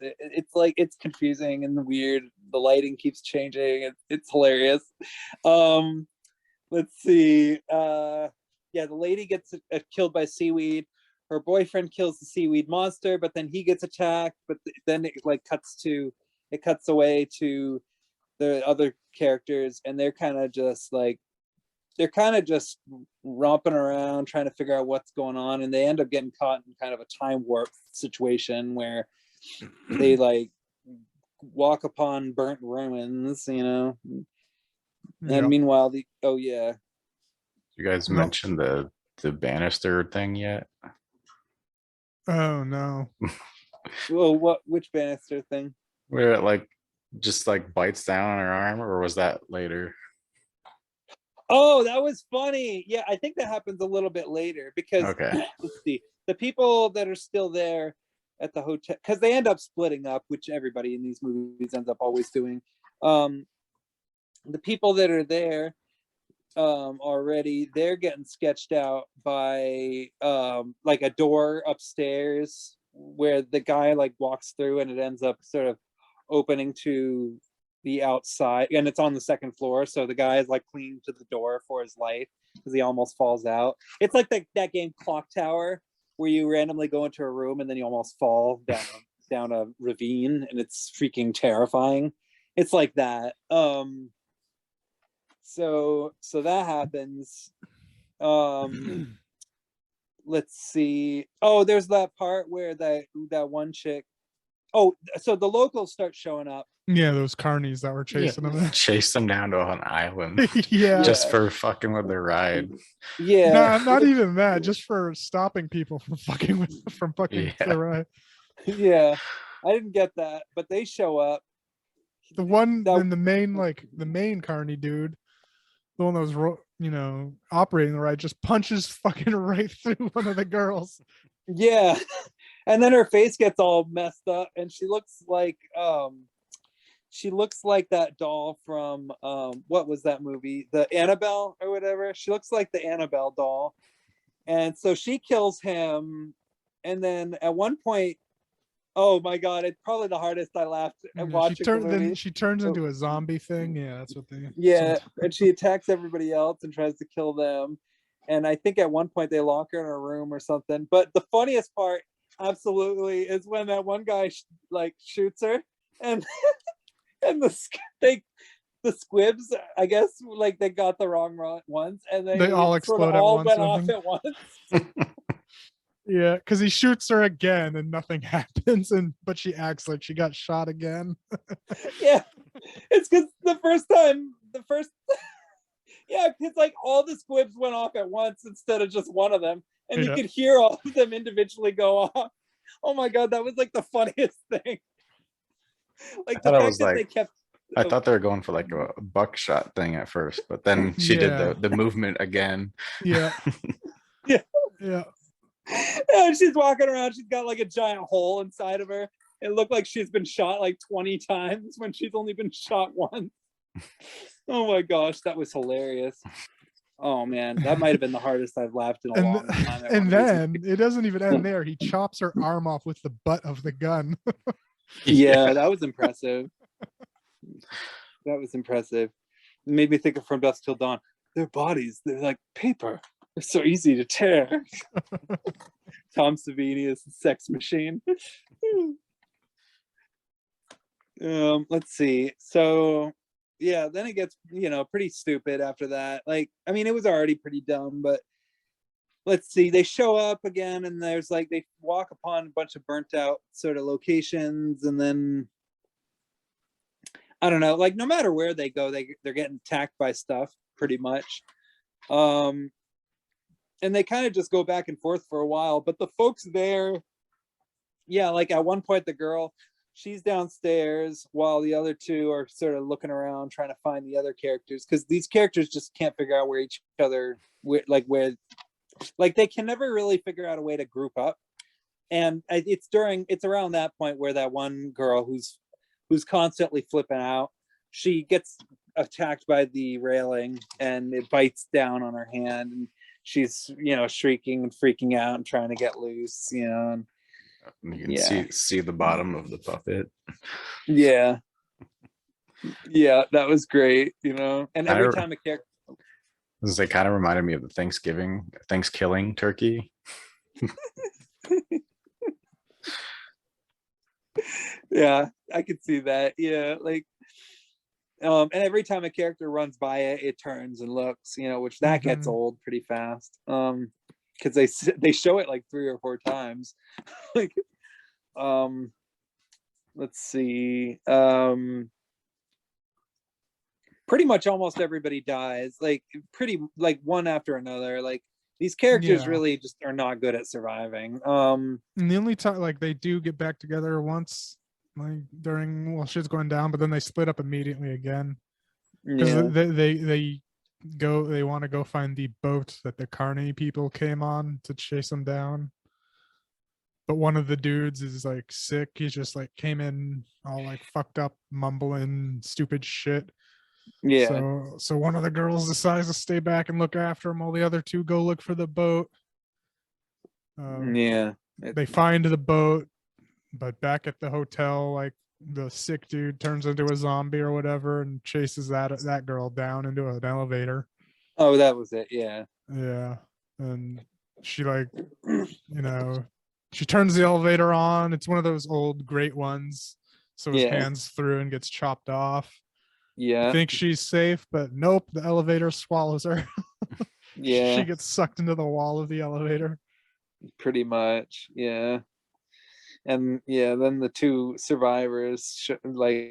[SPEAKER 2] It's like, it's confusing and weird. The lighting keeps changing. It's hilarious. Let's see. Yeah, the lady gets killed by seaweed. Her boyfriend kills the seaweed monster, but then he gets attacked. But then it like cuts away to the other characters, and they're kind of just romping around trying to figure out what's going on, and they end up getting caught in kind of a time warp situation where they like walk upon burnt ruins, and
[SPEAKER 3] Yep.
[SPEAKER 2] meanwhile
[SPEAKER 4] You guys
[SPEAKER 3] No.
[SPEAKER 4] mentioned the banister thing yet?
[SPEAKER 3] Oh no.
[SPEAKER 2] well, which banister thing?
[SPEAKER 4] Where it like just like bites down on her arm, or was that later?
[SPEAKER 2] Oh, that was funny. Yeah, I think that happens a little bit later because
[SPEAKER 4] Okay.
[SPEAKER 2] let's see, the people that are still there at the hotel, because they end up splitting up, which everybody in these movies ends up always doing. The people that are there already, they're getting sketched out by like a door upstairs where the guy like walks through and it ends up sort of opening to the outside, and it's on the second floor, so the guy is like clinging to the door for his life because he almost falls out. It's like that game Clock Tower where you randomly go into a room and then you almost fall down a ravine, and it's freaking terrifying. It's like that. So that happens. Let's see. Oh, there's that part where that one chick. Oh, so the locals start showing up.
[SPEAKER 3] Yeah, those carnies that were chasing them.
[SPEAKER 4] Chase them down to an island
[SPEAKER 3] Yeah.
[SPEAKER 4] just for fucking with their ride.
[SPEAKER 2] Yeah.
[SPEAKER 3] Nah, not even that. Just for stopping people from fucking
[SPEAKER 4] Yeah.
[SPEAKER 3] the ride.
[SPEAKER 2] Yeah. I didn't get that, but they show up.
[SPEAKER 3] The one
[SPEAKER 2] That-
[SPEAKER 3] in the main carny dude, the one that was operating the ride, just punches fucking right through one of the girls.
[SPEAKER 2] Yeah. And then her face gets all messed up and she looks like that doll from what was that movie? The Annabelle or whatever. She looks like the Annabelle doll. And so she kills him. And then at one point, oh my god, it's probably the hardest I laughed at watching the movie.
[SPEAKER 3] Then she turns into a zombie thing. Yeah, that's what they.
[SPEAKER 2] Yeah, and she attacks everybody else and tries to kill them. And I think at one point they lock her in a room or something. But the funniest part, absolutely, is when that one guy shoots her, and and the squibs, I guess, like they got the wrong ones, and
[SPEAKER 3] They all
[SPEAKER 2] sort of
[SPEAKER 3] explode at
[SPEAKER 2] all
[SPEAKER 3] once,
[SPEAKER 2] went
[SPEAKER 3] I
[SPEAKER 2] off
[SPEAKER 3] think.
[SPEAKER 2] at once.
[SPEAKER 3] Yeah, because he shoots her again and nothing happens, but she acts like she got shot again.
[SPEAKER 2] Yeah, it's because the first yeah, it's like all the squibs went off at once instead of just one of them, and you
[SPEAKER 3] Yeah.
[SPEAKER 2] could hear all of them individually go off. Oh my god, that was like the funniest thing. Like the
[SPEAKER 4] thought it
[SPEAKER 2] fact
[SPEAKER 4] was
[SPEAKER 2] that they
[SPEAKER 4] like
[SPEAKER 2] kept.
[SPEAKER 4] I thought they were going for like a buckshot thing at first, but then she did
[SPEAKER 3] Yeah.
[SPEAKER 4] the movement again.
[SPEAKER 3] Yeah.
[SPEAKER 2] Yeah.
[SPEAKER 3] Yeah.
[SPEAKER 2] And she's walking around. She's got like a giant hole inside of her. It looked like she's been shot like 20 times when she's only been shot once. Oh my gosh, that was hilarious. Oh man, that might have been the hardest I've laughed in a long time. at one
[SPEAKER 3] And
[SPEAKER 2] of these
[SPEAKER 3] then
[SPEAKER 2] movies.
[SPEAKER 3] it doesn't even end there. He chops her arm off with the butt of the gun.
[SPEAKER 2] Yeah, that was impressive. That was impressive. It made me think of From Dusk Till Dawn. Their bodies, they're like paper. They're so easy to tear. Tom Savini is a sex machine. Let's see. So yeah, then it gets, pretty stupid after that. Like, I mean, it was already pretty dumb, but let's see. They show up again and there's like, they walk upon a bunch of burnt out sort of locations, and then I don't know, like no matter where they go, they're getting attacked by stuff pretty much. And they kind of just go back and forth for a while, but the folks there, yeah, like at one point the girl, she's downstairs while the other two are sort of looking around trying to find the other characters, because these characters just can't figure out where each other where they can never really figure out a way to group up. And it's around that point where that one girl who's constantly flipping out, she gets attacked by the railing and it bites down on her hand, and she's shrieking and freaking out and trying to get loose, and
[SPEAKER 4] You can
[SPEAKER 2] Yeah.
[SPEAKER 4] see the bottom of the puppet.
[SPEAKER 2] yeah, that was great, and every
[SPEAKER 4] I-
[SPEAKER 2] time a character
[SPEAKER 4] They kind of reminded me of the Thanksgiving turkey.
[SPEAKER 2] yeah, I could see that. Yeah, like and every time a character runs by it turns and looks, which that gets
[SPEAKER 3] Mhm.
[SPEAKER 2] old pretty fast, because they show it like 3 or 4 times. Like let's see, pretty much almost everybody dies, like pretty like one after another. Like these characters
[SPEAKER 3] Yeah.
[SPEAKER 2] really just are not good at surviving.
[SPEAKER 3] And the only time like they do get back together once, like while shit's going down, but then they split up immediately again. Because
[SPEAKER 2] Yeah,
[SPEAKER 3] they want to go find the boat that the Carney people came on to chase them down. But one of the dudes is like sick. He's just like came in all like fucked up, mumbling stupid shit.
[SPEAKER 2] yeah,
[SPEAKER 3] So one of the girls decides to stay back and look after him while the other two go look for the boat.
[SPEAKER 2] yeah.
[SPEAKER 3] They find the boat, but back at the hotel, like the sick dude turns into a zombie or whatever and chases that girl down into an elevator.
[SPEAKER 2] Oh, that was it. Yeah.
[SPEAKER 3] Yeah. And she she turns the elevator on. It's one of those old great ones. So his
[SPEAKER 2] Yeah.
[SPEAKER 3] hands through and gets chopped off.
[SPEAKER 2] Yeah.
[SPEAKER 3] Think she's safe, but nope, the elevator swallows her.
[SPEAKER 2] Yeah.
[SPEAKER 3] She gets sucked into the wall of the elevator.
[SPEAKER 2] Pretty much. Yeah. And yeah, then the two survivors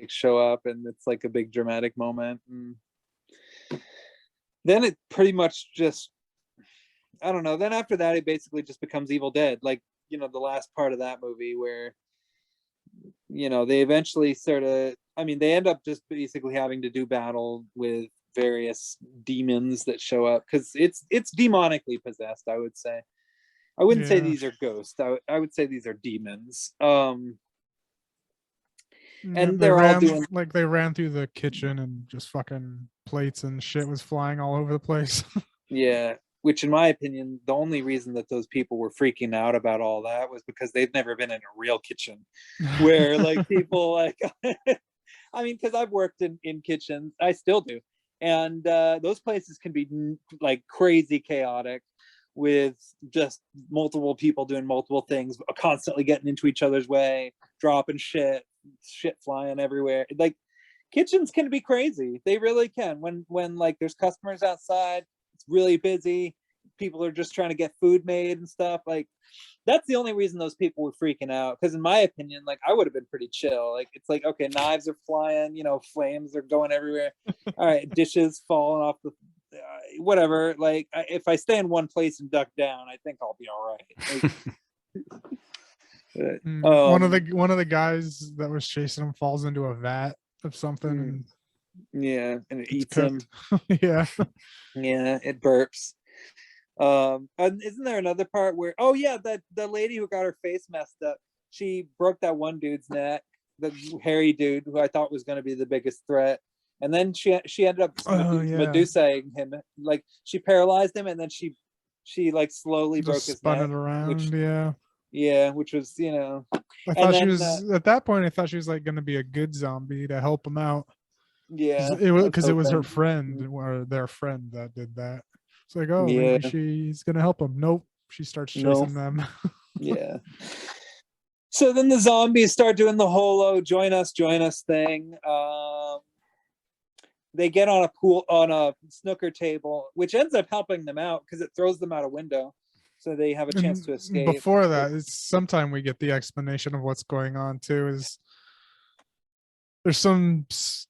[SPEAKER 2] show up, and it's like a big dramatic moment. And then it pretty much just, I don't know. Then after that, it basically just becomes Evil Dead. Like, the last part of that movie where, they eventually they end up just basically having to do battle with various demons that show up, because it's demonically possessed, I would say. I wouldn't say
[SPEAKER 3] Yeah.
[SPEAKER 2] these are ghosts. I would say these are demons.
[SPEAKER 3] And
[SPEAKER 2] And they're all doing,
[SPEAKER 3] they ran through the kitchen and just fucking plates and shit was flying all over the place.
[SPEAKER 2] yeah, which in my opinion, the only reason that those people were freaking out about all that was because they've never been in a real kitchen where like people like, I mean, because I've worked in kitchens, I still do. And those places can be like crazy chaotic, with just multiple people doing multiple things, constantly getting into each other's way, dropping shit flying everywhere. Like kitchens can be crazy. They really can. When like there's customers outside, it's really busy. people are just trying to get food made and stuff. Like, that's the only reason those people were freaking out. Because in my opinion, like, I would have been pretty chill. Like, it's like, okay, knives are flying, you know, flames are going everywhere. All right, dishes falling off the whatever. Like, if I stay in one place and duck down, I think I'll be all right. Like,
[SPEAKER 3] One of the guys that was chasing him falls into a vat of something.
[SPEAKER 2] yeah, and it
[SPEAKER 3] It's
[SPEAKER 2] eats him.
[SPEAKER 3] cooked. Yeah.
[SPEAKER 2] Yeah, it burps. And isn't there another part where, oh yeah, that the lady who got her face messed up, she broke that one dude's neck, the hairy dude who I thought was going to be the biggest threat, and then she ended up Medusaing him, like she paralyzed him, and then she like slowly broke his
[SPEAKER 3] Spun
[SPEAKER 2] neck,
[SPEAKER 3] it around.
[SPEAKER 2] which,
[SPEAKER 3] yeah.
[SPEAKER 2] which was, you know,
[SPEAKER 3] I thought she
[SPEAKER 2] then,
[SPEAKER 3] was at that point. I thought she was like going to be a good zombie to help him out.
[SPEAKER 2] yeah,
[SPEAKER 3] Because it was her
[SPEAKER 2] hoping.
[SPEAKER 3] friend or their friend that did that. It's like, oh,
[SPEAKER 2] Yeah.
[SPEAKER 3] maybe she's gonna help him. Nope, she starts chasing them.
[SPEAKER 2] Yeah. So then the zombies start doing the whole join us thing. They get on a snooker table, which ends up helping them out because it throws them out a window, so they have a chance to escape.
[SPEAKER 3] Before that, it's sometime we get the explanation of what's going on too. Is there's some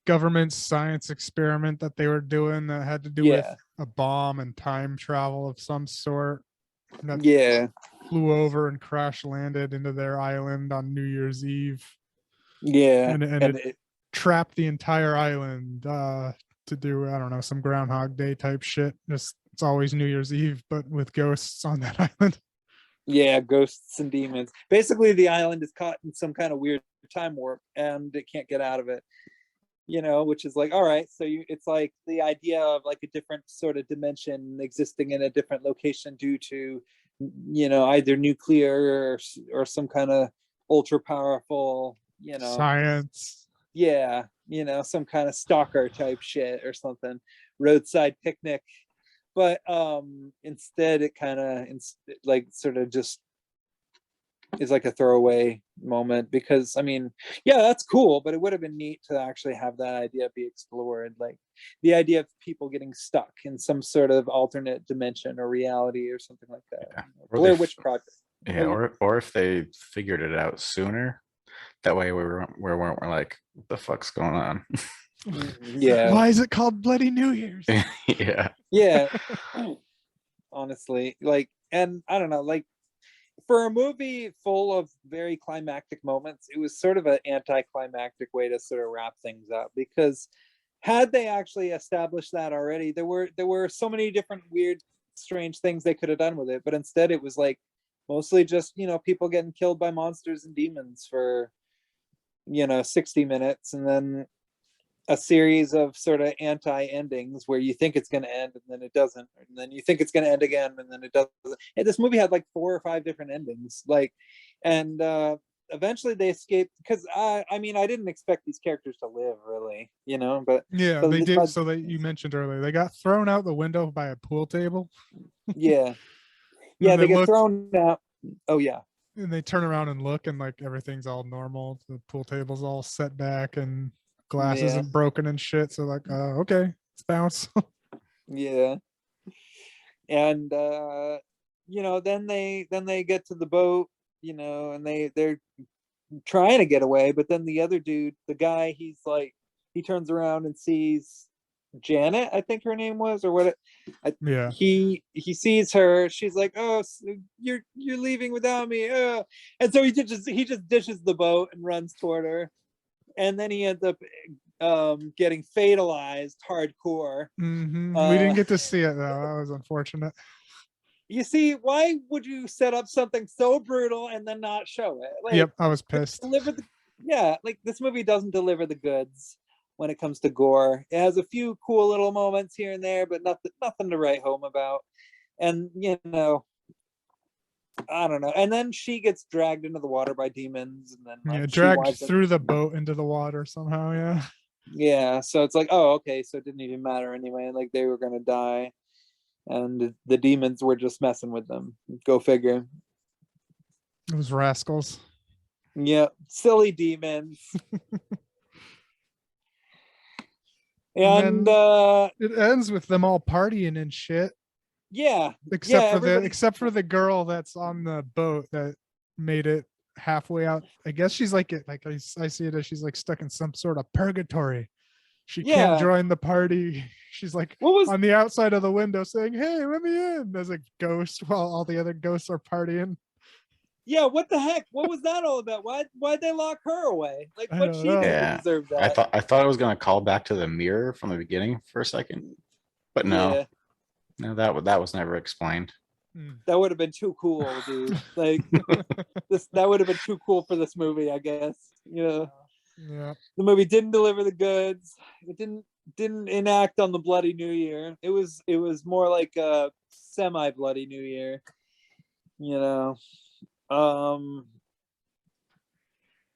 [SPEAKER 3] government science experiment that they were doing that had to do with a bomb and time travel of some sort. That flew over and crash landed into their island on New Year's Eve.
[SPEAKER 2] Yeah,
[SPEAKER 3] and it trapped the entire island to do, I don't know, some Groundhog Day type shit. Just it's always New Year's Eve, but with ghosts on that island.
[SPEAKER 2] Yeah, ghosts and demons. Basically, the island is caught in some kind of weird time warp, and it can't get out of it. You know, which is like, all right, so it's like the idea of like a different sort of dimension existing in a different location due to, you know, either nuclear or some kind of ultra powerful, you know,
[SPEAKER 3] science.
[SPEAKER 2] Yeah, you know, some kind of stalker type shit or something, roadside picnic. But instead it kind of like sort of just is like a throwaway moment, because I mean, yeah, that's cool, but it would have been neat to actually have that idea be explored, like the idea of people getting stuck in some sort of alternate dimension or reality or something like that.
[SPEAKER 4] Yeah.
[SPEAKER 2] Blair Witch Project.
[SPEAKER 4] Yeah, or if they figured it out sooner, that way we weren't like, what the fuck's going on?
[SPEAKER 2] Yeah.
[SPEAKER 3] Why is it called Bloody New Year's?
[SPEAKER 4] Yeah.
[SPEAKER 2] Yeah. Honestly, like, and I don't know, like, for a movie full of very climactic moments, it was sort of an anticlimactic way to sort of wrap things up, because had they actually established that already, there were so many different weird, strange things they could have done with it, but instead it was like mostly just, you know, people getting killed by monsters and demons for, you know, 60 minutes, and then a series of sort of anti-endings where you think it's going to end and then it doesn't, and then you think it's going to end again and then it doesn't. And this movie had like 4 or 5 different endings, like, and eventually they escaped, because I mean, I didn't expect these characters to live, really, you know, but
[SPEAKER 3] yeah, they did. So you mentioned earlier, they got thrown out the window by a pool table.
[SPEAKER 2] Yeah. Yeah, they get thrown out. Oh yeah.
[SPEAKER 3] And they turn around and look, and like everything's all normal. The pool table's all set back and glass isn't broken and shit. So like, okay, let's bounce.
[SPEAKER 2] Yeah. And you know, then they get to the boat, you know, and they're trying to get away, but then the other dude, the guy, he's like, he turns around and sees Janet, I think her name was, or what?
[SPEAKER 3] Yeah.
[SPEAKER 2] He sees her. She's like, "Oh, you're leaving without me." And so he just dishes the boat and runs toward her, and then he ends up getting fatalized hardcore.
[SPEAKER 3] We didn't get to see it though. That was unfortunate.
[SPEAKER 2] You see, why would you set up something so brutal and then not show it? Like,
[SPEAKER 3] yep, I was pissed.
[SPEAKER 2] Like, this movie doesn't deliver the goods when it comes to gore. It has a few cool little moments here and there, but nothing to write home about. And, you know, I don't know. And then she gets dragged into the water by demons, and then like,
[SPEAKER 3] dragged through the boat into the water somehow. Yeah.
[SPEAKER 2] Yeah. So it's like, oh, okay. So it didn't even matter anyway. Like, they were gonna die, and the demons were just messing with them. Go figure.
[SPEAKER 3] Those rascals.
[SPEAKER 2] Yeah, silly demons. And
[SPEAKER 3] it ends with them all partying and shit.
[SPEAKER 2] Yeah,
[SPEAKER 3] except
[SPEAKER 2] yeah,
[SPEAKER 3] for
[SPEAKER 2] everybody-
[SPEAKER 3] except for the girl that's on the boat that made it halfway out. I guess she's like I see it as she's like stuck in some sort of purgatory. She can't
[SPEAKER 2] Yeah.
[SPEAKER 3] join the party. She's like
[SPEAKER 2] What was
[SPEAKER 3] on the outside of the window saying, "Hey, let me in," as a ghost while all the other ghosts are partying.
[SPEAKER 2] Yeah, what the heck? What was that all about? Why'd they lock her away? Like,
[SPEAKER 3] I
[SPEAKER 2] what
[SPEAKER 3] don't
[SPEAKER 2] she
[SPEAKER 3] know.
[SPEAKER 2] did to
[SPEAKER 4] Yeah,
[SPEAKER 2] deserve
[SPEAKER 4] I
[SPEAKER 2] that?
[SPEAKER 4] thought it was gonna call back to the mirror from the beginning for a second, but no,
[SPEAKER 2] Yeah,
[SPEAKER 4] no, that was never explained.
[SPEAKER 2] that would have been too cool, dude. Like that would have been too cool for this movie, I guess. You know,
[SPEAKER 3] Yeah.
[SPEAKER 2] the movie didn't deliver the goods. It didn't enact on the Bloody New Year. It was more like a semi Bloody New Year. You know,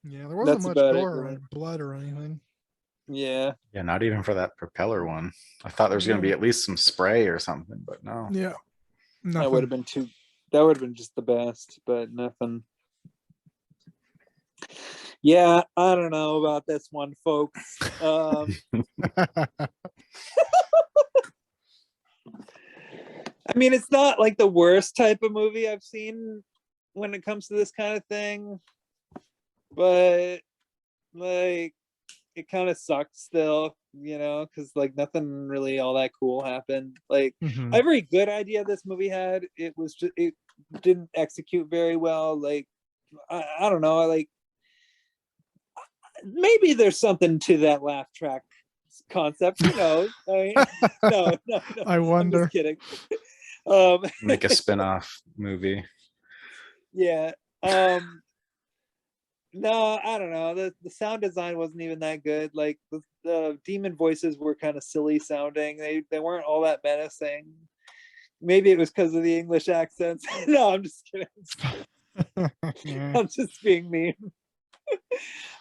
[SPEAKER 3] Yeah, there wasn't
[SPEAKER 2] That's
[SPEAKER 3] much
[SPEAKER 2] about it,
[SPEAKER 3] gore or
[SPEAKER 2] really.
[SPEAKER 3] blood or anything.
[SPEAKER 2] yeah.
[SPEAKER 4] Yeah, not even for that propeller one. I thought there was gonna be
[SPEAKER 3] Yeah.
[SPEAKER 4] at least some spray or something, but no.
[SPEAKER 3] Yeah.
[SPEAKER 2] That would have been that would have been just the best, but nothing. Yeah, I don't know about this one, folks. I mean, it's not like the worst type of movie I've seen when it comes to this kind of thing, but like it kind of sucks still, you know, because like nothing really all that cool happened. Like
[SPEAKER 3] Mhm.
[SPEAKER 2] every good idea this movie had, it didn't execute very well. Like I don't know, like maybe there's something to that laugh track concept. Who knows? I mean, no.
[SPEAKER 3] I
[SPEAKER 2] I'm
[SPEAKER 3] wonder.
[SPEAKER 2] just kidding.
[SPEAKER 4] Make a spin-off movie.
[SPEAKER 2] Yeah. No, I don't know. The sound design wasn't even that good. Like the demon voices were kind of silly sounding. They weren't all that menacing. Maybe it was because of the English accents. No, I'm just kidding.
[SPEAKER 3] Yeah.
[SPEAKER 2] I'm just being mean.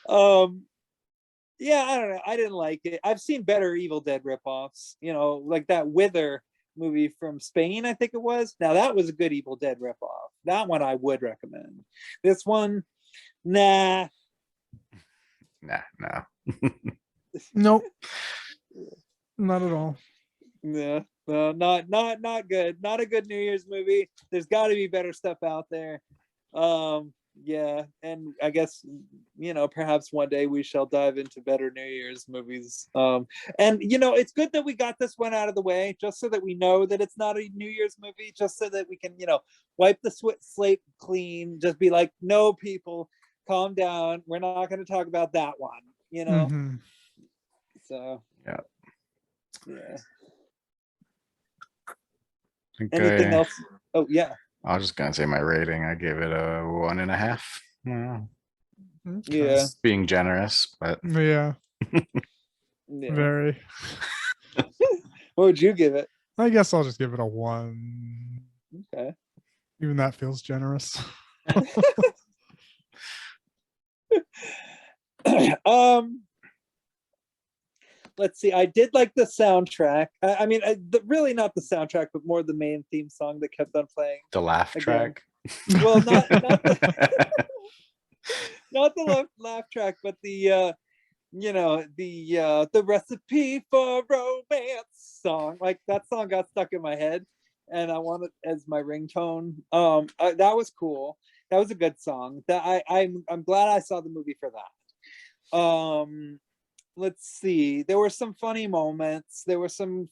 [SPEAKER 2] Yeah, I don't know. I didn't like it. I've seen better Evil Dead ripoffs, you know, like that Wither movie from Spain, I think it was. Now that was a good Evil Dead ripoff. That one I would recommend. This one, nah.
[SPEAKER 4] No.
[SPEAKER 3] Nope. Not at all.
[SPEAKER 2] Yeah, no, not good. Not a good New Year's movie. There's got to be better stuff out there. Yeah, and I guess you know perhaps one day we shall dive into better New Year's movies. And you know it's good that we got this one out of the way, just so that we know that it's not a New Year's movie, just so that we can wipe the slate clean. Just be like, no, people, calm down. We're not going to talk about that one. You know.
[SPEAKER 3] Mhm.
[SPEAKER 2] So.
[SPEAKER 4] Yeah.
[SPEAKER 2] Yeah.
[SPEAKER 4] Anything
[SPEAKER 2] else? Oh yeah.
[SPEAKER 4] I was just gonna say my rating. I gave it a 1.5. Well,
[SPEAKER 2] Yeah.
[SPEAKER 4] it's being generous, but
[SPEAKER 3] Yeah.
[SPEAKER 2] Yeah.
[SPEAKER 3] Very.
[SPEAKER 2] What would you give it?
[SPEAKER 3] I guess I'll just give it a 1.
[SPEAKER 2] Okay.
[SPEAKER 3] Even that feels generous.
[SPEAKER 2] Let's see. I did like the soundtrack. I mean, really not the soundtrack, but more the main theme song that kept on playing.
[SPEAKER 4] the laugh
[SPEAKER 2] Again.
[SPEAKER 4] track.
[SPEAKER 2] Well, not not the laugh track, but the the recipe for romance song. Like that song got stuck in my head, and I want it as my ringtone. That was cool. That was a good song. That I'm glad I saw the movie for that. Let's see. There were some funny moments. There were some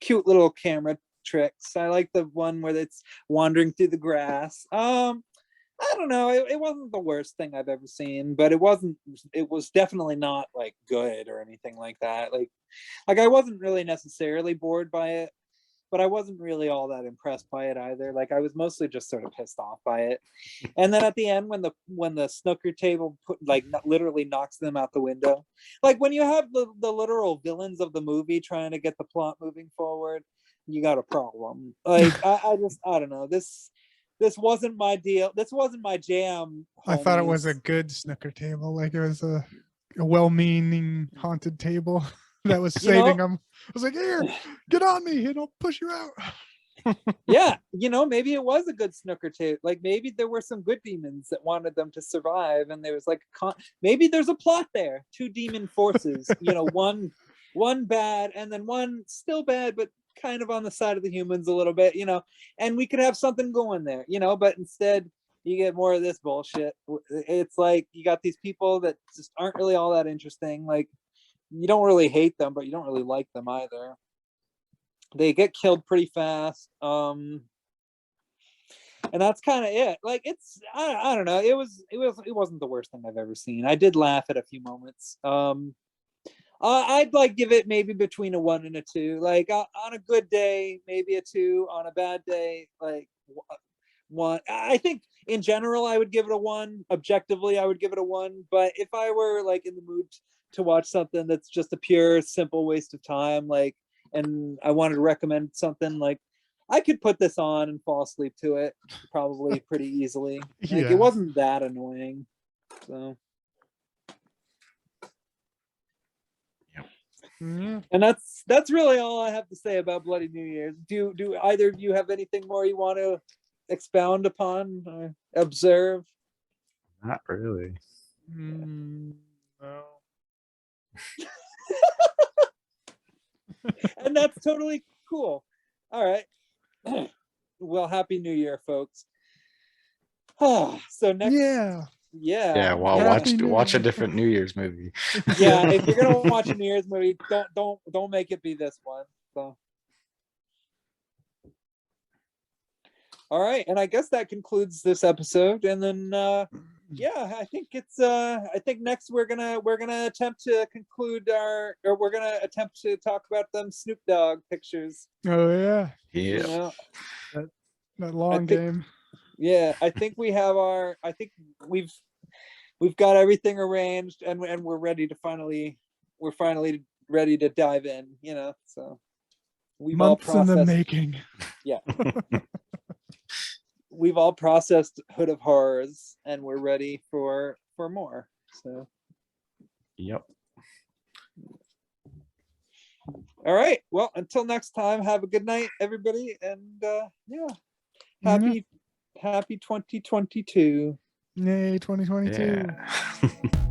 [SPEAKER 2] cute little camera tricks. I like the one where it's wandering through the grass. I don't know. It wasn't the worst thing I've ever seen, but it was definitely not like good or anything like that. Like I wasn't really necessarily bored by it, but I wasn't really all that impressed by it either. Like I was mostly just sort of pissed off by it. And then at the end, when the snooker table literally knocks them out the window, like when you have the literal villains of the movie trying to get the plot moving forward, you got a problem. Like I don't know. This wasn't my deal. This wasn't my jam.
[SPEAKER 3] I thought it was
[SPEAKER 2] homies.
[SPEAKER 3] a good snooker table. Like it was a well-meaning haunted table that was saving them. I was like, here, get on me and I'll push you out.
[SPEAKER 2] Yeah, maybe it was a good snooker table. Like maybe there were some good demons that wanted them to survive, and there was like maybe there's a plot there. 2 demon forces, one bad and then one still bad but kind of on the side of the humans a little bit, and we could have something going there, but instead you get more of this bullshit. It's like you got these people that just aren't really all that interesting. Like, you don't really hate them, but you don't really like them either. They get killed pretty fast. And that's kind of it. Like, it's, I don't know. It wasn't the worst thing I've ever seen. I did laugh at a few moments. I'd like give it maybe between a 1 and a 2. Like, on a good day, maybe a 2. On a bad day, like 1. I think in general I would give it a 1. Objectively, I would give it a 1. But if I were like in the mood to watch something that's just a pure, simple waste of time, like, and I wanted to recommend something, like, I could put this on and fall asleep to it probably pretty easily. Like,
[SPEAKER 3] Yeah.
[SPEAKER 2] it wasn't that annoying. So,
[SPEAKER 3] Yeah.
[SPEAKER 2] and that's really all I have to say about Bloody New Year's. Do either of you have anything more you want to expound upon or observe?
[SPEAKER 4] Not really.
[SPEAKER 3] No.
[SPEAKER 2] And that's totally cool. All right. Well, happy New Year, folks. So next,
[SPEAKER 3] Yeah.
[SPEAKER 4] Yeah, well,
[SPEAKER 3] Happy New
[SPEAKER 4] watch a
[SPEAKER 3] Year.
[SPEAKER 4] different New Year's movie.
[SPEAKER 2] yeah, if you're gonna watch a New Year's movie, don't make it be this one. So, all right, and I guess that concludes this episode. And then, yeah, I think next we're gonna attempt to conclude we're gonna attempt to talk about them Snoop Dogg pictures.
[SPEAKER 3] Oh yeah.
[SPEAKER 2] You
[SPEAKER 4] Yeah.
[SPEAKER 2] know?
[SPEAKER 3] That long
[SPEAKER 2] think-
[SPEAKER 3] game.
[SPEAKER 2] Yeah, I think we've got everything arranged, and we're ready to finally ready to dive in, so we've all
[SPEAKER 3] Months in the
[SPEAKER 2] processed
[SPEAKER 3] making.
[SPEAKER 2] we've all processed Hood of Horrors, and we're ready for more. So,
[SPEAKER 4] Yep.
[SPEAKER 2] all right, well, until next time, have a good night, everybody, and yeah, happy 2022.
[SPEAKER 3] Yay, 2022.
[SPEAKER 4] Yeah.